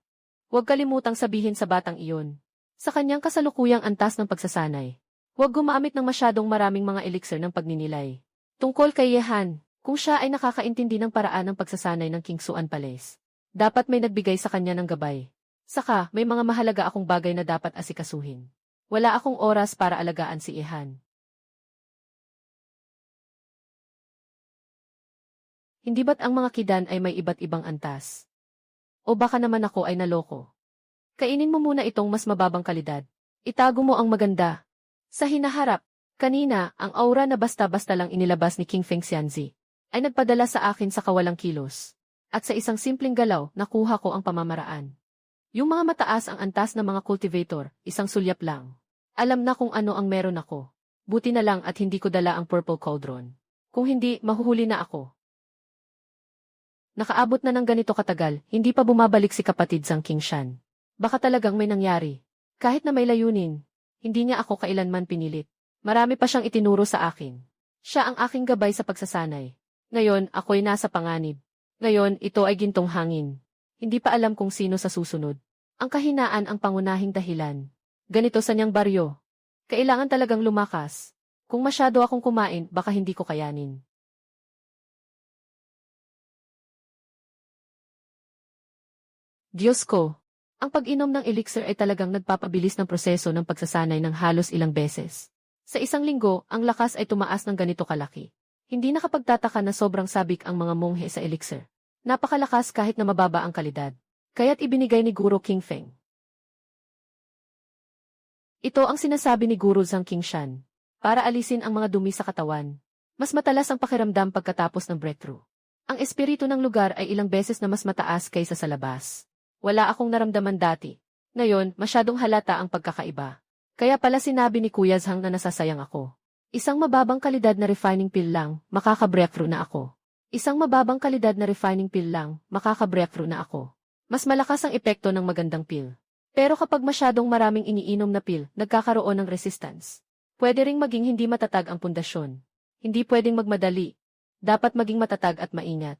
Huwag kalimutang sabihin sa batang iyon. Sa kanyang kasalukuyang antas ng pagsasanay. Huwag gumamit ng masyadong maraming mga elixir ng pagninilay. Tungkol kay Ihan, kung siya ay nakakaintindi ng paraan ng pagsasanay ng King Xuan Palace, dapat may nagbigay sa kanya ng gabay. Saka, may mga mahalaga akong bagay na dapat asikasuhin. Wala akong oras para alagaan si Ehan. Hindi ba't ang mga kidan ay may iba't ibang antas? O baka naman ako ay naloko? Kainin mo muna itong mas mababang kalidad. Itago mo ang maganda. Sa hinaharap, kanina, ang aura na basta-basta lang inilabas ni King Feng Xianzi ay nagpadala sa akin sa kawalang kilos. At sa isang simpleng galaw, nakuha ko ang pamamaraan. Yung mga mataas ang antas ng mga cultivator, isang sulyap lang. Alam na kung ano ang meron ako. Buti na lang at hindi ko dala ang purple cauldron. Kung hindi, mahuhuli na ako. Nakaabot na ng ganito katagal, hindi pa bumabalik si kapatid Zhang Qingshan. Baka talagang may nangyari. Kahit na may layunin, hindi niya ako kailanman pinilit. Marami pa siyang itinuro sa akin. Siya ang aking gabay sa pagsasanay. Ngayon, ako'y nasa panganib. Ngayon, ito ay gintong hangin. Hindi pa alam kung sino sa susunod. Ang kahinaan ang pangunahing dahilan. Ganito sa niyang baryo. Kailangan talagang lumakas. Kung masyado akong kumain, baka hindi ko kayanin. Diyos ko! Ang pag-inom ng elixir ay talagang nagpapabilis ng proseso ng pagsasanay ng halos ilang beses. Sa isang linggo, ang lakas ay tumaas ng ganito kalaki. Hindi nakapagtataka na sobrang sabik ang mga monghe sa elixir. Napakalakas kahit na mababa ang kalidad. Kaya't ibinigay ni Guro King Feng. Ito ang sinasabi ni Guro Zhang Qingshan. Para alisin ang mga dumi sa katawan. Mas matalas ang pakiramdam pagkatapos ng breakthrough. Ang espiritu ng lugar ay ilang beses na mas mataas kaysa sa labas. Wala akong naramdaman dati. Ngayon, masyadong halata ang pagkakaiba. Kaya pala sinabi ni Kuya Zhang na nasasayang ako. Isang mababang kalidad na refining pill lang, makaka-breakthrough na ako. Isang mababang kalidad na refining pill lang, makaka-breakthrough na ako. Mas malakas ang epekto ng magandang pill. Pero kapag masyadong maraming iniinom na pill, nagkakaroon ng resistance. Pwede ring maging hindi matatag ang pundasyon. Hindi pwedeng magmadali. Dapat maging matatag at maingat.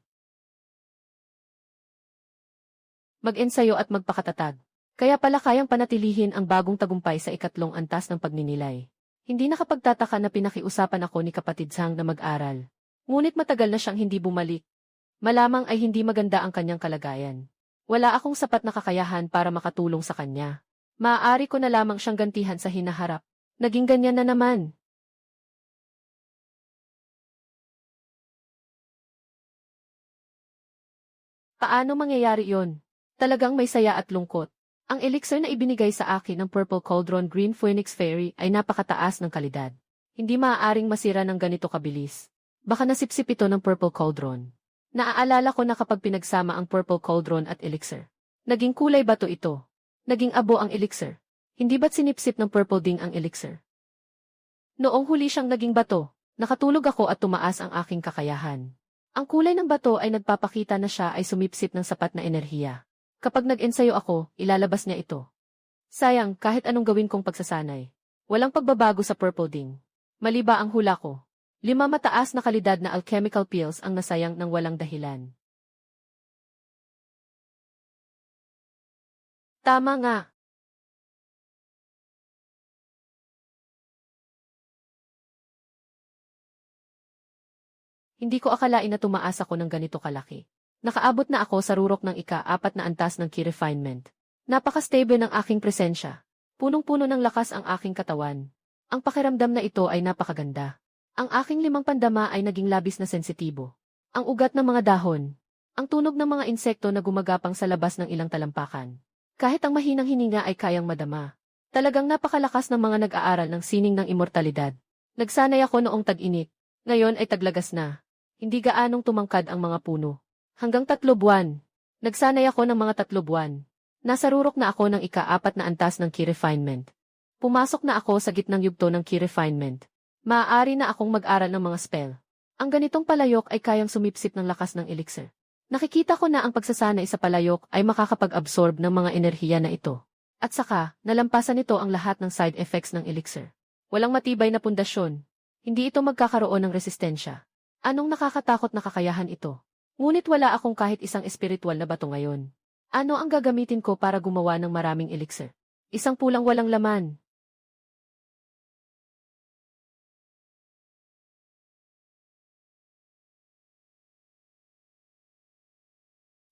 Mag-ensayo at magpakatatag. Kaya pala kayang panatilihin ang bagong tagumpay sa ikatlong antas ng pagninilay. Hindi nakapagtataka na pinakiusapan ako ni kapatid Zhang na mag-aral. Ngunit matagal na siyang hindi bumalik. Malamang ay hindi maganda ang kanyang kalagayan. Wala akong sapat na kakayahan para makatulong sa kanya. Maaari ko na lamang siyang gantihan sa hinaharap. Naging ganyan na naman. Paano mangyayari yon? Talagang may saya at lungkot. Ang elixir na ibinigay sa akin ng Purple Cauldron Green Phoenix Fairy ay napakataas ng kalidad. Hindi maaaring masira ng ganito kabilis. Baka nasipsip ito ng Purple Cauldron. Naaalala ko na kapag pinagsama ang Purple Cauldron at elixir. Naging kulay bato ito. Naging abo ang elixir. Hindi ba't sinipsip ng purple ding ang elixir? Noong huli siyang naging bato, nakatulog ako at tumaas ang aking kakayahan. Ang kulay ng bato ay nagpapakita na siya ay sumipsip ng sapat na enerhiya. Kapag nag-ensayo ako, ilalabas niya ito. Sayang, kahit anong gawin kong pagsasanay. Walang pagbabago sa purple ding. Mali ba ang hula ko? 5 mataas na kalidad na alchemical pills ang nasayang ng walang dahilan. Tama nga. Hindi ko akalain na tumaas ako ng ganito kalaki. Nakaabot na ako sa rurok ng ika-4 na antas ng key refinement. Napaka-stable ng aking presensya. Punong-puno ng lakas ang aking katawan. Ang pakiramdam na ito ay napakaganda. Ang aking 5 pandama ay naging labis na sensitibo. Ang ugat ng mga dahon. Ang tunog ng mga insekto na gumagapang sa labas ng ilang talampakan. Kahit ang mahinang hininga ay kayang madama. Talagang napakalakas ng mga nag-aaral ng sining ng immortalidad. Nagsanay ako noong tag-init. Ngayon ay taglagas na. Hindi gaanong tumangkad ang mga puno. Hanggang 3 buwan. Nagsanay ako ng mga 3 buwan. Nasa rurok na ako ng ika-4 na antas ng key refinement. Pumasok na ako sa gitnang yugto ng key refinement. Maaari na akong mag-aral ng mga spell. Ang ganitong palayok ay kayang sumipsip ng lakas ng elixir. Nakikita ko na ang pagsasanay sa palayok ay makakapag-absorb ng mga enerhiya na ito. At saka, nalampasan nito ang lahat ng side effects ng elixir. Walang matibay na pundasyon. Hindi ito magkakaroon ng resistensya. Anong nakakatakot na kakayahan ito? Ngunit wala akong kahit isang espiritual na bato ngayon. Ano ang gagamitin ko para gumawa ng maraming elixir? Isang pulang walang laman.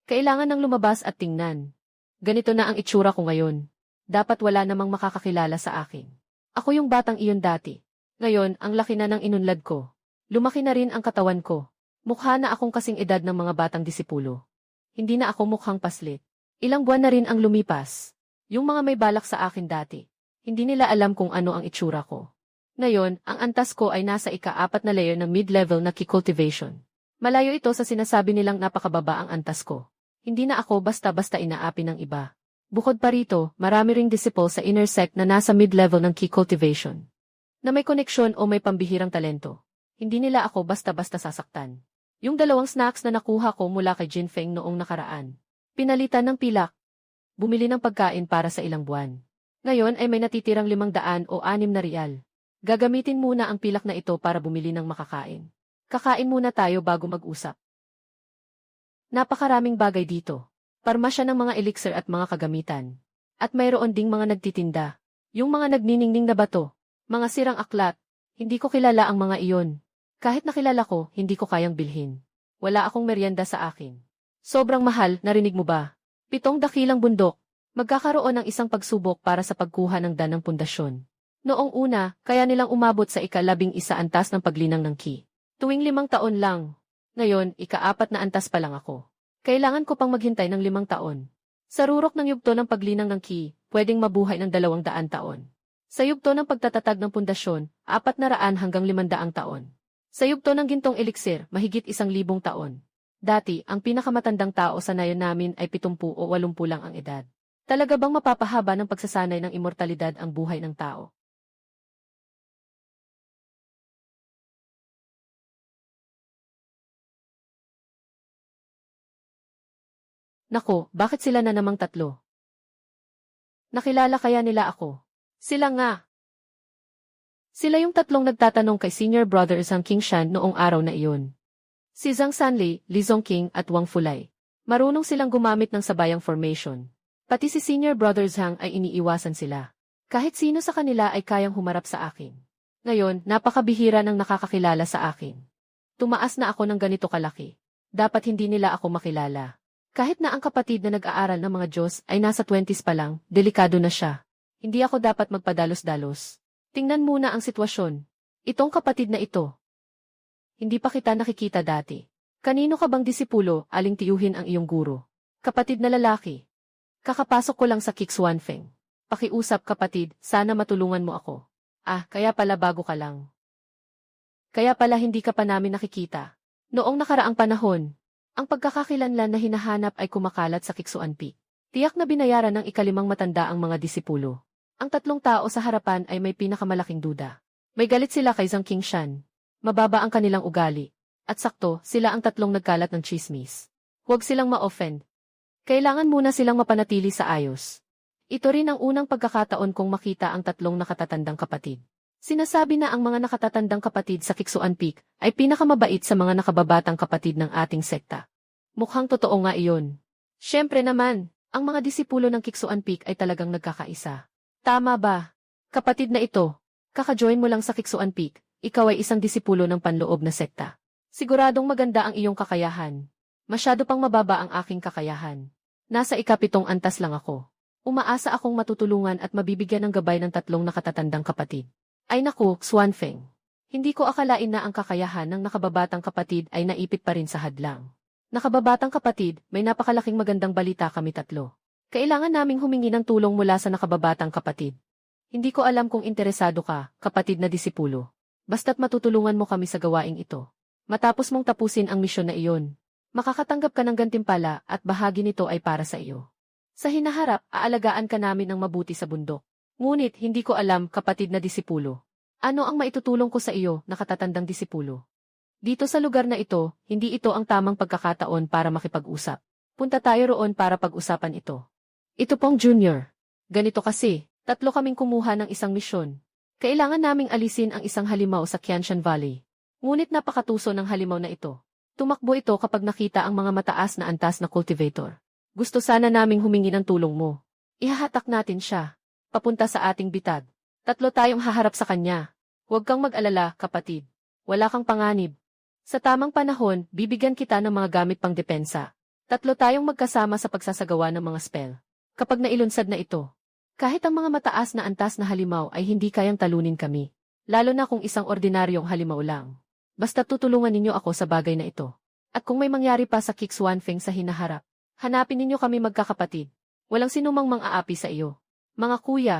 Kailangan ng lumabas at tingnan. Ganito na ang itsura ko ngayon. Dapat wala namang makakakilala sa akin. Ako yung batang iyon dati. Ngayon, ang laki na ng inunlad ko. Lumaki na rin ang katawan ko. Mukha na akong kasing edad ng mga batang disipulo. Hindi na ako mukhang paslit. Ilang buwan na rin ang lumipas. Yung mga may balak sa akin dati. Hindi nila alam kung ano ang itsura ko. Ngayon, ang antas ko ay nasa ika-4 na layer ng mid-level na key cultivation. Malayo ito sa sinasabi nilang napakababa ang antas ko. Hindi na ako basta-basta inaapi ng iba. Bukod pa rito, marami ring disciple sa inner sect na nasa mid-level ng key cultivation. Na may koneksyon o may pambihirang talento. Hindi nila ako basta-basta sasaktan. Yung 2 snacks na nakuha ko mula kay Jinfeng noong nakaraan. Pinalitan ng pilak. Bumili ng pagkain para sa ilang buwan. Ngayon ay may natitirang 500 o 6 na riyal. Gagamitin muna ang pilak na ito para bumili ng makakain. Kakain muna tayo bago mag-usap. Napakaraming bagay dito. Parmasya ng mga elixir at mga kagamitan. At mayroon ding mga nagtitinda. Yung mga nagniningning na bato. Mga sirang aklat. Hindi ko kilala ang mga iyon. Kahit nakilala ko, hindi ko kayang bilhin. Wala akong merienda sa akin. Sobrang mahal, narinig mo ba? 7 dakilang bundok. Magkakaroon ng isang pagsubok para sa pagkuha ng danang pundasyon. Noong una, kaya nilang umabot sa ika-11 antas ng paglinang ng key. Tuwing 5 taon lang. Ngayon, ika-4 na antas pa lang ako. Kailangan ko pang maghintay ng 5 taon. Sa rurok ng yugto ng paglinang ng key, pwedeng mabuhay ng 200 taon. Sa yugto ng pagtatatag ng pundasyon, 400 hanggang 500 taon. Sa yugto ng gintong elixir, mahigit 1,000 taon. Dati, ang pinakamatandang tao sa nayon namin ay 70 o 80 lang ang edad. Talaga bang mapapahaba ng pagsasanay ng immortalidad ang buhay ng tao? Nako, bakit sila na namang 3? Nakilala kaya nila ako? Sila nga. Sila yung 3 nagtatanong kay Senior Brother Zhang Qingshan noong araw na iyon. Si Zhang Sanli, Li Zongqing at Wang Fulai. Marunong silang gumamit ng sabayang formation. Pati si Senior Brother Zhang ay iniiwasan sila. Kahit sino sa kanila ay kayang humarap sa akin. Ngayon, napakabihira ng nakakakilala sa akin. Tumaas na ako ng ganito kalaki. Dapat hindi nila ako makilala. Kahit na ang kapatid na nag-aaral ng mga Diyos ay nasa 20s pa lang, delikado na siya. Hindi ako dapat magpadalos-dalos. Tingnan muna ang sitwasyon. Itong kapatid na ito. Hindi pa kita nakikita dati. Kanino ka bang disipulo, aling tiyuhin ang iyong guro? Kapatid na lalaki. Kakapasok ko lang sa Kixuanfeng. Pakiusap kapatid, sana matulungan mo ako. Ah, kaya pala bago ka lang. Kaya pala hindi ka pa namin nakikita. Noong nakaraang panahon, ang pagkakakilanlan na hinahanap ay kumakalat sa Kixuan Peak. Tiyak na binayaran ng ika-5 matanda ang mga disipulo. Ang 3 tao sa harapan ay may pinakamalaking duda. May galit sila kay Zhang Qingshan. Mababa ang kanilang ugali. At sakto, sila ang 3 nagkalat ng chismis. Huwag silang ma-offend. Kailangan muna silang mapanatili sa ayos. Ito rin ang unang pagkakataon kong makita ang 3 nakatatandang kapatid. Sinasabi na ang mga nakatatandang kapatid sa Kixuan Peak ay pinakamabait sa mga nakababatang kapatid ng ating sekta. Mukhang totoo nga iyon. Siyempre naman, ang mga disipulo ng Kixuan Peak ay talagang nagkakaisa. Tama ba? Kapatid na ito, kaka-join mo lang sa Kixuan Peak, ikaw ay isang disipulo ng panloob na sekta. Siguradong maganda ang iyong kakayahan. Masyado pang mababa ang aking kakayahan. Nasa ika-7 antas lang ako. Umaasa akong matutulungan at mabibigyan ng gabay ng 3 nakatatandang kapatid. Ay naku, Xuanfeng. Hindi ko akalain na ang kakayahan ng nakababatang kapatid ay naipit pa rin sa hadlang. Nakababatang kapatid, may napakalaking magandang balita kami 3. Kailangan naming humingi ng tulong mula sa nakababatang kapatid. Hindi ko alam kung interesado ka, kapatid na disipulo. Basta't matutulungan mo kami sa gawaing ito. Matapos mong tapusin ang misyon na iyon, makakatanggap ka ng gantimpala at bahagi nito ay para sa iyo. Sa hinaharap, aalagaan ka namin ng mabuti sa bundok. Ngunit hindi ko alam, kapatid na disipulo. Ano ang maitutulong ko sa iyo, nakatatandang disipulo? Dito sa lugar na ito, hindi ito ang tamang pagkakataon para makipag-usap. Punta tayo roon para pag-usapan ito. Ito pong Junior. Ganito kasi, 3 kaming kumuha ng isang misyon. Kailangan naming alisin ang isang halimaw sa Qianshan Valley. Ngunit napakatuso ng halimaw na ito. Tumakbo ito kapag nakita ang mga mataas na antas na cultivator. Gusto sana naming humingi ng tulong mo. Ihahatak natin siya. Papunta sa ating bitag. 3 tayong haharap sa kanya. Huwag kang mag-alala, kapatid. Wala kang panganib. Sa tamang panahon, bibigyan kita ng mga gamit pang depensa. 3 tayong magkasama sa pagsasagawa ng mga spell. Kapag nailunsad na ito, kahit ang mga mataas na antas na halimaw ay hindi kayang talunin kami, lalo na kung isang ordinaryong halimaw lang. Basta tutulungan ninyo ako sa bagay na ito. At kung may mangyari pa sa Kixwanfeng sa hinaharap, hanapin ninyo kami magkakapatid. Walang sinumang mang-aapi sa iyo. Mga kuya,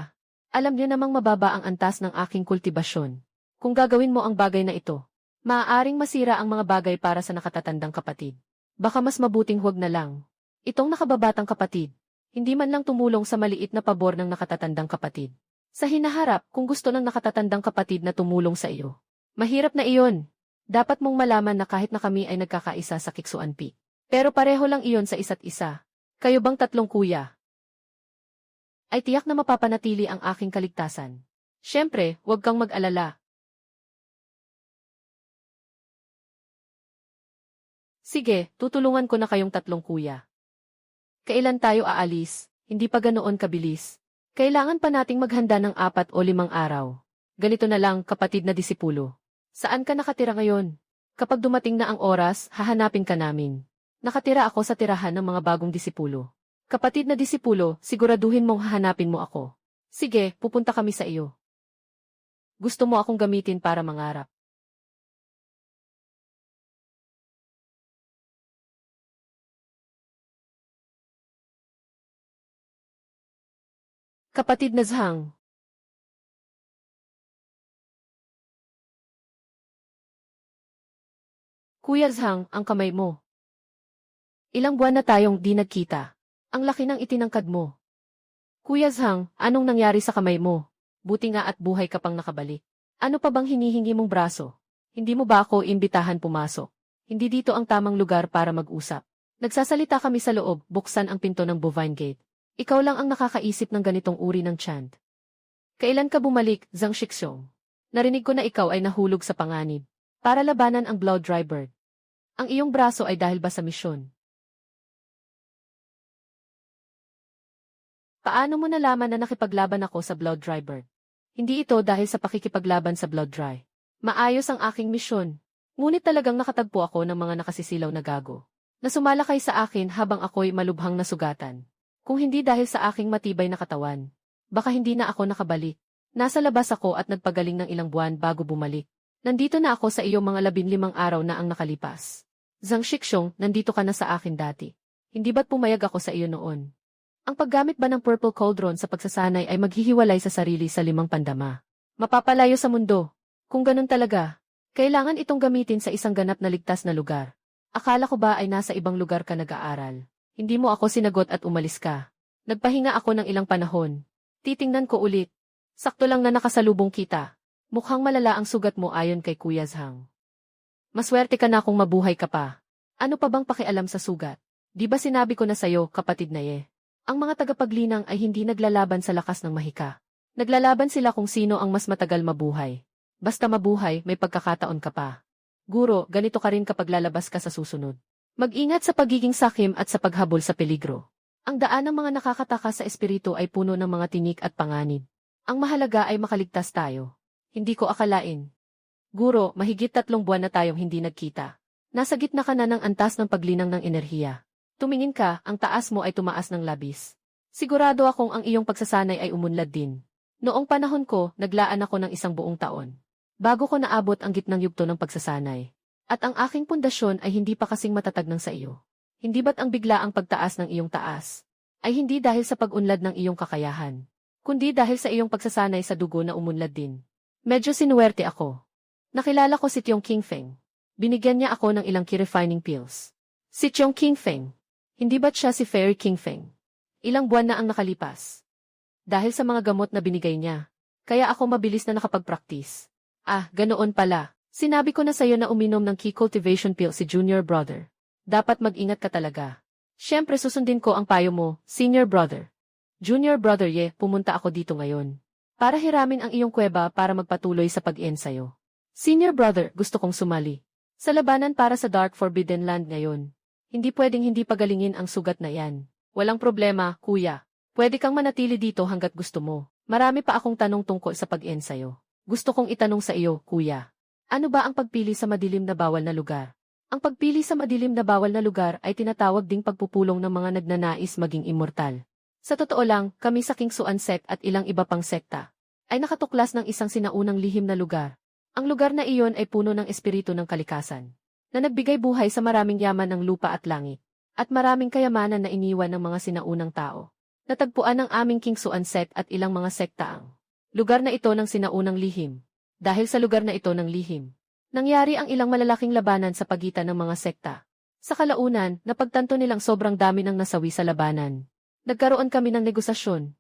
alam niyo namang mababa ang antas ng aking kultibasyon. Kung gagawin mo ang bagay na ito, maaaring masira ang mga bagay para sa nakatatandang kapatid. Baka mas mabuting huwag na lang. Itong nakababatang kapatid, hindi man lang tumulong sa maliit na pabor ng nakatatandang kapatid. Sa hinaharap, kung gusto ng nakatatandang kapatid na tumulong sa iyo, mahirap na iyon. Dapat mong malaman na kahit na kami ay nagkakaisa sa Kixuanpi. Pero pareho lang iyon sa isa't isa. Kayo bang tatlong kuya ay tiyak na mapapanatili ang aking kaligtasan? Siyempre, huwag kang mag-alala. Sige, tutulungan ko na kayong tatlong kuya. Kailan tayo aalis? Hindi pa ganoon kabilis. Kailangan pa nating maghanda ng 4 o 5 araw. Ganito na lang, kapatid na disipulo. Saan ka nakatira ngayon? Kapag dumating na ang oras, hahanapin ka namin. Nakatira ako sa tirahan ng mga bagong disipulo. Kapatid na disipulo, siguraduhin mong hahanapin mo ako. Sige, pupunta kami sa iyo. Gusto mo akong gamitin para mangarap. Kapatid na Zhang. Kuya Zhang, ang kamay mo. Ilang buwan na tayong di nagkita. Ang laki ng itinangkad mo. Kuya Zhang, anong nangyari sa kamay mo? Buti nga at buhay ka pang nakabalik. Ano pa bang hinihingi mong braso? Hindi mo ba ako imbitahan pumasok? Hindi dito ang tamang lugar para mag-usap. Nagsasalita kami sa loob, buksan ang pinto ng Bovine Gate. Ikaw lang ang nakakaisip ng ganitong uri ng chant. Kailan ka bumalik, Zhang Shixiong? Narinig ko na ikaw ay nahulog sa panganib. Para labanan ang Blood Dry Bird. Ang iyong braso ay dahil ba sa misyon? Paano mo nalaman na nakipaglaban ako sa Blood Dry Bird? Hindi ito dahil sa pakikipaglaban sa Blood Dry. Maayos ang aking misyon. Ngunit talagang nakatagpo ako ng mga nakasisilaw na gago, na sumalakay sa akin habang ako'y malubhang nasugatan. Kung hindi dahil sa aking matibay na katawan, baka hindi na ako nakabalik. Nasa labas ako at nagpagaling ng ilang buwan bago bumalik. Nandito na ako sa iyong mga 15 araw na ang nakalipas. Zhang Shixiong, nandito ka na sa akin dati. Hindi ba't pumayag ako sa iyo noon? Ang paggamit ba ng Purple Cauldron sa pagsasanay ay maghihiwalay sa sarili sa 5 pandama? Mapapalayo sa mundo. Kung ganun talaga, kailangan itong gamitin sa isang ganap na ligtas na lugar. Akala ko ba ay nasa ibang lugar ka nag-aaral? Hindi mo ako sinagot at umalis ka. Nagpahinga ako ng ilang panahon. Titingnan ko ulit. Sakto lang na nakasalubong kita. Mukhang malala ang sugat mo ayon kay Kuya Zhang. Maswerte ka na kung mabuhay ka pa. Ano pa bang pakialam sa sugat? Di ba sinabi ko na sayo, kapatid na ye? Ang mga tagapaglinang ay hindi naglalaban sa lakas ng mahika. Naglalaban sila kung sino ang mas matagal mabuhay. Basta mabuhay, may pagkakataon ka pa. Guro, ganito ka rin kapag lalabas ka sa susunod. Mag-ingat sa pagiging sakim at sa paghabol sa peligro. Ang daan ng mga nakakataka sa espiritu ay puno ng mga tinik at panganib. Ang mahalaga ay makaligtas tayo. Hindi ko akalain. Guro, mahigit 3 buwan na tayong hindi nagkita. Nasa gitna ka na ng antas ng paglinang ng enerhiya. Tumingin ka, ang taas mo ay tumaas ng labis. Sigurado akong ang iyong pagsasanay ay umunlad din. Noong panahon ko, naglaan ako ng 1 buong taon. Bago ko naabot ang gitnang yugto ng pagsasanay. At ang aking pundasyon ay hindi pa kasing matatag ng sa iyo. Hindi ba't ang biglaang pagtaas ng iyong taas ay hindi dahil sa pag-unlad ng iyong kakayahan, kundi dahil sa iyong pagsasanay sa dugo na umunlad din. Medyo sinuwerte ako. Nakilala ko si Tiong Qingfeng. Binigyan niya ako ng ilang key refining pills. Si Tiong Qingfeng. Hindi ba't siya si Fairy Qingfeng? Ilang buwan na ang nakalipas. Dahil sa mga gamot na binigay niya, kaya ako mabilis na nakapag-practice. Ah, ganoon pala. Sinabi ko na sa'yo na uminom ng key cultivation pill si Junior Brother. Dapat mag-ingat ka talaga. Siyempre susundin ko ang payo mo, Senior Brother. Junior Brother pumunta ako dito ngayon. Para hiramin ang iyong kuweba para magpatuloy sa pag-ensayo. Senior Brother, gusto kong sumali. Sa labanan para sa Dark Forbidden Land ngayon. Hindi pwedeng hindi pagalingin ang sugat na yan. Walang problema, kuya. Pwede kang manatili dito hanggat gusto mo. Marami pa akong tanong tungkol sa pag-ensayo. Gusto kong itanong sa iyo, kuya. Ano ba ang pagpili sa madilim na bawal na lugar? Ang pagpili sa madilim na bawal na lugar ay tinatawag ding pagpupulong ng mga nagnanais maging immortal. Sa totoo lang, kami sa King Suan sect at ilang iba pang sekta ay nakatuklas ng isang sinaunang lihim na lugar. Ang lugar na iyon ay puno ng espiritu ng kalikasan, na nagbigay buhay sa maraming yaman ng lupa at langit, at maraming kayamanan na iniwan ng mga sinaunang tao. Natagpuan ng aming King Suan sect at ilang mga sekta ang lugar na ito ng sinaunang lihim. Dahil sa lugar na ito ng lihim, nangyari ang ilang malalaking labanan sa pagitan ng mga sekta. Sa kalaunan, napagtanto nilang sobrang dami ng nasawi sa labanan. Nagkaroon kami ng negosasyon.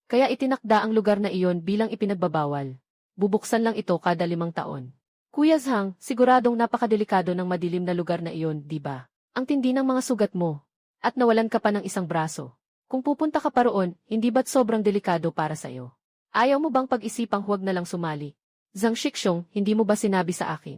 Kaya itinakda ang lugar na iyon bilang ipinagbabawal. Bubuksan lang ito kada 5 taon. Kuya Zhang, siguradong napakadelikado ng madilim na lugar na iyon, di ba? Ang tindi ng mga sugat mo. At nawalan ka pa ng isang braso. Kung pupunta ka pa roon, hindi ba't sobrang delikado para sa'yo? Ayaw mo bang pag-isipang huwag na lang sumali? Zhang Shixong, hindi mo ba sinabi sa akin?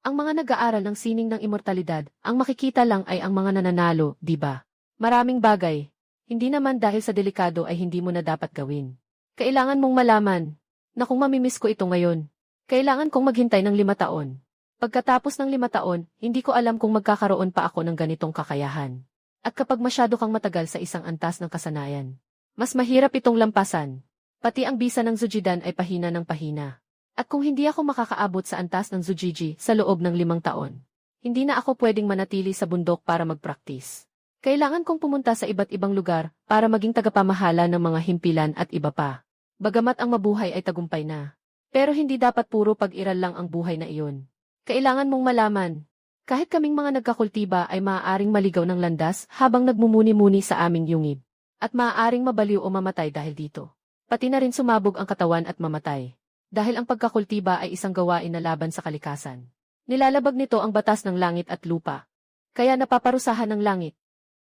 Ang mga nag-aaral ng sining ng immortalidad, ang makikita lang ay ang mga nananalo, di ba? Maraming bagay. Hindi naman dahil sa delikado ay hindi mo na dapat gawin. Kailangan mong malaman na kung mamimiss ko ito ngayon, kailangan kong maghintay ng 5 taon. Pagkatapos ng 5 taon, hindi ko alam kung magkakaroon pa ako ng ganitong kakayahan. At kapag masyado kang matagal sa isang antas ng kasanayan, mas mahirap itong lampasan. Pati ang bisa ng Zujidan ay pahina ng pahina. At kung hindi ako makakaabot sa antas ng Zujiji sa loob ng 5 taon, hindi na ako pwedeng manatili sa bundok para mag-practice. Kailangan kong pumunta sa iba't ibang lugar para maging tagapamahala ng mga himpilan at iba pa. Bagamat ang mabuhay ay tagumpay na. Pero hindi dapat puro pag-iral lang ang buhay na iyon. Kailangan mong malaman, kahit kaming mga nagkakultiba ay maaaring maligaw ng landas habang nagmumuni-muni sa aming yungib. At maaaring mabaliw o mamatay dahil dito. Pati na rin sumabog ang katawan at mamatay. Dahil ang pagkakultiba ay isang gawain na laban sa kalikasan. Nilalabag nito ang batas ng langit at lupa. Kaya napaparusahan ng langit.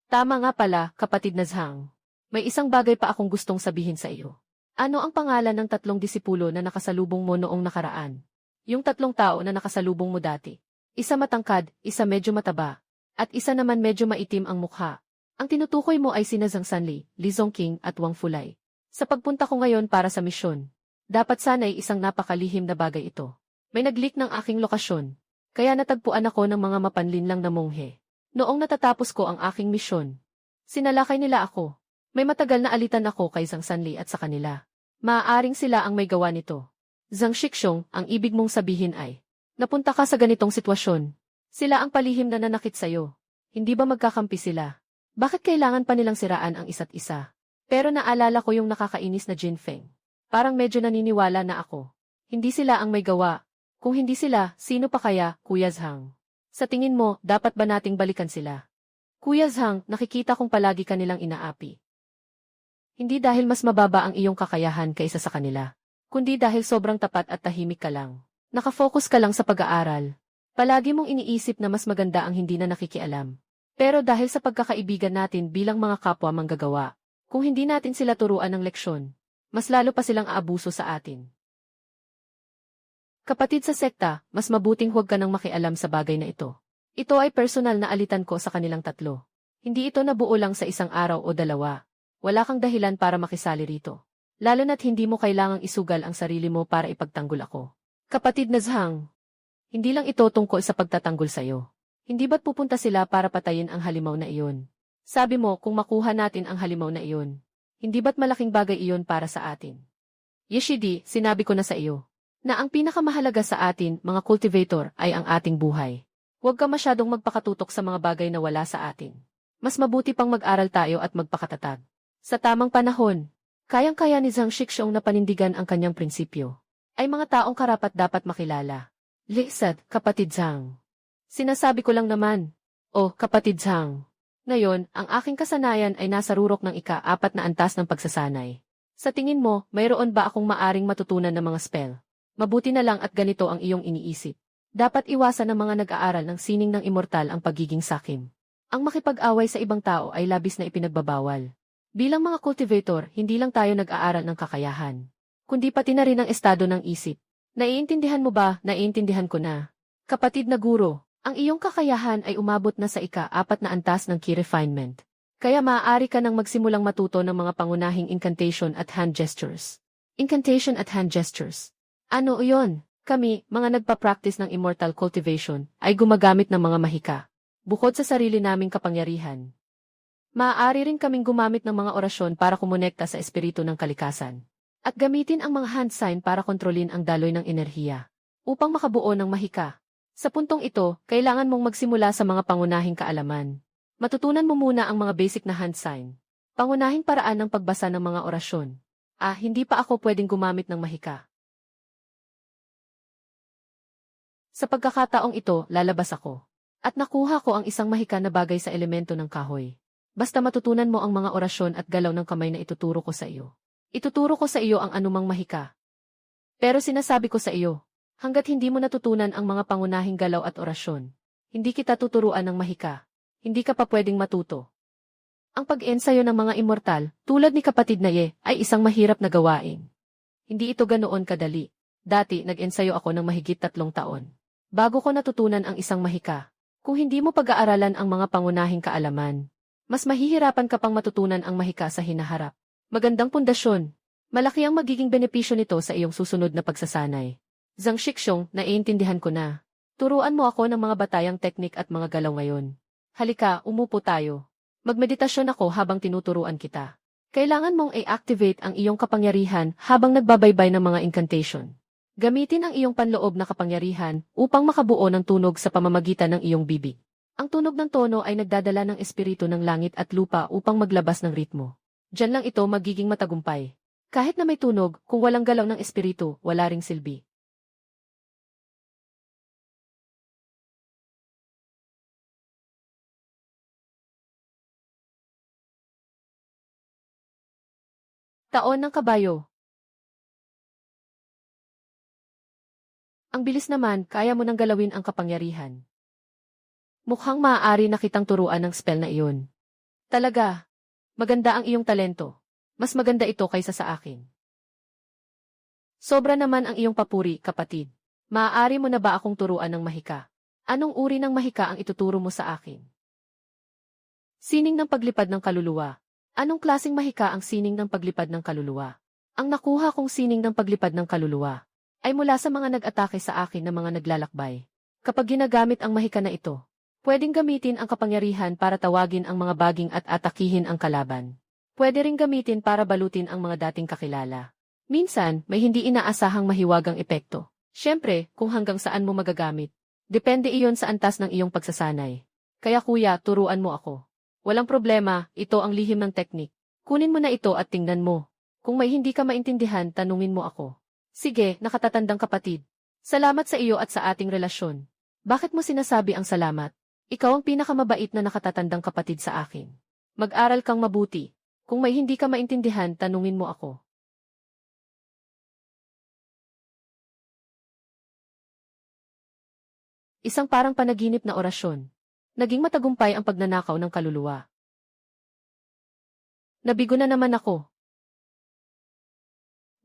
Tama nga pala, kapatid na Zhang. May isang bagay pa akong gustong sabihin sa iyo. Ano ang pangalan ng 3 disipulo na nakasalubong mo noong nakaraan? Yung 3 tao na nakasalubong mo dati. Isa matangkad, isa medyo mataba, at isa naman medyo maitim ang mukha. Ang tinutukoy mo ay sina Zhang Sanli, Li Zongqing at Wang Fulai. Sa pagpunta ko ngayon para sa misyon, dapat sana'y isang napakalihim na bagay ito. May nag-leak ng aking lokasyon, kaya natagpuan ako ng mga mapanlinlang na monghe. Noong natatapos ko ang aking misyon, sinalakay nila ako. May matagal na alitan ako kay Zhang Sanli at sa kanila. Maaaring sila ang may gawa nito. Zhang Shixong, ang ibig mong sabihin ay, napunta ka sa ganitong sitwasyon. Sila ang palihim na nanakit sa'yo. Hindi ba magkakampi sila? Bakit kailangan pa nilang siraan ang isa't isa? Pero naalala ko yung nakakainis na Jin Feng. Parang medyo naniniwala na ako. Hindi sila ang may gawa. Kung hindi sila, sino pa kaya, Kuya Zhang? Sa tingin mo, dapat ba nating balikan sila? Kuya Zhang, nakikita kong palagi kanilang inaapi. Hindi dahil mas mababa ang iyong kakayahan kaysa sa kanila, kundi dahil sobrang tapat at tahimik ka lang. Nakafocus ka lang sa pag-aaral. Palagi mong iniisip na mas maganda ang hindi na nakikialam. Pero dahil sa pagkakaibigan natin bilang mga kapwa manggagawa, kung hindi natin sila turuan ng leksyon, mas lalo pa silang aabuso sa atin. Kapatid sa sekta, mas mabuting huwag ka nang makialam sa bagay na ito. Ito ay personal na alitan ko sa kanilang 3. Hindi ito nabuo lang sa isang araw o 2. Wala kang dahilan para makisali rito. Lalo na't hindi mo kailangang isugal ang sarili mo para ipagtanggol ako. Kapatid na Zhang, hindi lang ito tungkol sa pagtatanggol sa'yo. Hindi ba't pupunta sila para patayin ang halimaw na iyon? Sabi mo kung makuha natin ang halimaw na iyon, hindi ba't malaking bagay iyon para sa atin? Yeshidi, sinabi ko na sa iyo na ang pinakamahalaga sa atin, mga cultivator, ay ang ating buhay. Huwag ka masyadong magpakatutok sa mga bagay na wala sa atin. Mas mabuti pang mag-aral tayo at magpakatatag. Sa tamang panahon, kayang-kaya ni Zhang Shixong na panindigan ang kanyang prinsipyo. Ay mga taong karapat-dapat makilala. Lisad, kapatid Zhang. Sinasabi ko lang naman. Oh, kapatid Zhang. Ngayon, ang aking kasanayan ay nasa rurok ng ika-4 na antas ng pagsasanay. Sa tingin mo, mayroon ba akong maaring matutunan ng mga spell? Mabuti na lang at ganito ang iyong iniisip. Dapat iwasan ng mga nag-aaral ng sining ng immortal ang pagiging sakim. Ang makipag-away sa ibang tao ay labis na ipinagbabawal. Bilang mga cultivator, hindi lang tayo nag-aaral ng kakayahan, kundi pati na rin ang estado ng isip. Naiintindihan mo ba? Naiintindihan ko na. Kapatid na guro, ang iyong kakayahan ay umabot na sa ika-4 na antas ng key refinement. Kaya maaari ka nang magsimulang matuto ng mga pangunahing incantation at hand gestures. Incantation at hand gestures. Ano iyon? Kami, mga nagpa-practice ng immortal cultivation, ay gumagamit ng mga mahika. Bukod sa sarili naming kapangyarihan. Maaari rin kaming gumamit ng mga orasyon para kumonekta sa espiritu ng kalikasan. At gamitin ang mga hand sign para kontrolin ang daloy ng enerhiya. Upang makabuo ng mahika. Sa puntong ito, kailangan mong magsimula sa mga pangunahing kaalaman. Matutunan mo muna ang mga basic na hand sign. Pangunahing paraan ng pagbasa ng mga orasyon. Hindi pa ako pwedeng gumamit ng mahika. Sa pagkakataong ito, lalabas ako. At nakuha ko ang isang mahika na bagay sa elemento ng kahoy. Basta matutunan mo ang mga orasyon at galaw ng kamay na ituturo ko sa iyo. Ituturo ko sa iyo ang anumang mahika. Pero sinasabi ko sa iyo, hanggat hindi mo natutunan ang mga pangunahing galaw at orasyon, hindi kita tuturuan ng mahika. Hindi ka pa pwedeng matuto. Ang pag-ensayo ng mga immortal, tulad ni kapatid na Ye, ay isang mahirap na gawain. Hindi ito ganoon kadali. Dati, nag-ensayo ako ng mahigit 3 taon. Bago ko natutunan ang isang mahika. Kung hindi mo pag-aaralan ang mga pangunahing kaalaman, mas mahihirapan ka pang matutunan ang mahika sa hinaharap. Magandang pundasyon. Malaki ang magiging benepisyo nito sa iyong susunod na pagsasanay. Zhang Shixong, naiintindihan ko na. Turuan mo ako ng mga batayang teknik at mga galaw ngayon. Halika, umupo tayo. Magmeditasyon ako habang tinuturuan kita. Kailangan mong i-activate ang iyong kapangyarihan habang nagbabaybay ng mga incantation. Gamitin ang iyong panloob na kapangyarihan upang makabuo ng tunog sa pamamagitan ng iyong bibig. Ang tunog ng tono ay nagdadala ng espiritu ng langit at lupa upang maglabas ng ritmo. Diyan lang ito magiging matagumpay. Kahit na may tunog, kung walang galaw ng espiritu, wala ring silbi. Taon ng kabayo. Ang bilis naman, kaya mo nang galawin ang kapangyarihan. Mukhang maaari na kitang turuan ng spell na iyon. Talaga, maganda ang iyong talento. Mas maganda ito kaysa sa akin. Sobra naman ang iyong papuri, kapatid. Maaari mo na ba akong turuan ng mahika? Anong uri ng mahika ang ituturo mo sa akin? Sining ng paglipad ng kaluluwa. Anong klaseng mahika ang sining ng paglipad ng kaluluwa? Ang nakuha kong sining ng paglipad ng kaluluwa ay mula sa mga nag-atake sa akin na mga naglalakbay. Kapag ginagamit ang mahika na ito, pwedeng gamitin ang kapangyarihan para tawagin ang mga baging at atakihin ang kalaban. Pwede ring gamitin para balutin ang mga dating kakilala. Minsan, may hindi inaasahang mahiwagang epekto. Siyempre, kung hanggang saan mo magagamit. Depende iyon sa antas ng iyong pagsasanay. Kaya kuya, turuan mo ako. Walang problema, ito ang lihim ng teknik. Kunin mo na ito at tingnan mo. Kung may hindi ka maintindihan, tanungin mo ako. Sige, nakatatandang kapatid. Salamat sa iyo at sa ating relasyon. Bakit mo sinasabi ang salamat? Ikaw ang pinakamabait na nakatatandang kapatid sa akin. Mag-aral kang mabuti. Kung may hindi ka maintindihan, tanungin mo ako. Isang parang panaginip na orasyon. Naging matagumpay ang pagnanakaw ng kaluluwa. Nabigo na naman ako.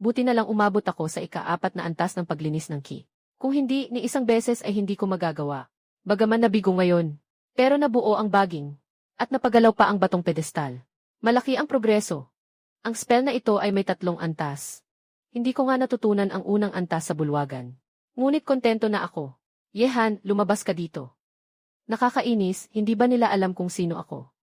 Buti na lang umabot ako sa ika-4 na antas ng paglinis ng ki. Kung hindi, ni isang beses ay hindi ko magagawa. Bagaman nabigo ngayon. Pero nabuo ang baging. At napagalaw pa ang batong pedestal. Malaki ang progreso. Ang spell na ito ay may 3 antas. Hindi ko nga natutunan ang unang antas sa bulwagan. Ngunit kontento na ako. Yehan, lumabas ka dito. Nakakainis, hindi ba nila alam kung sino ako?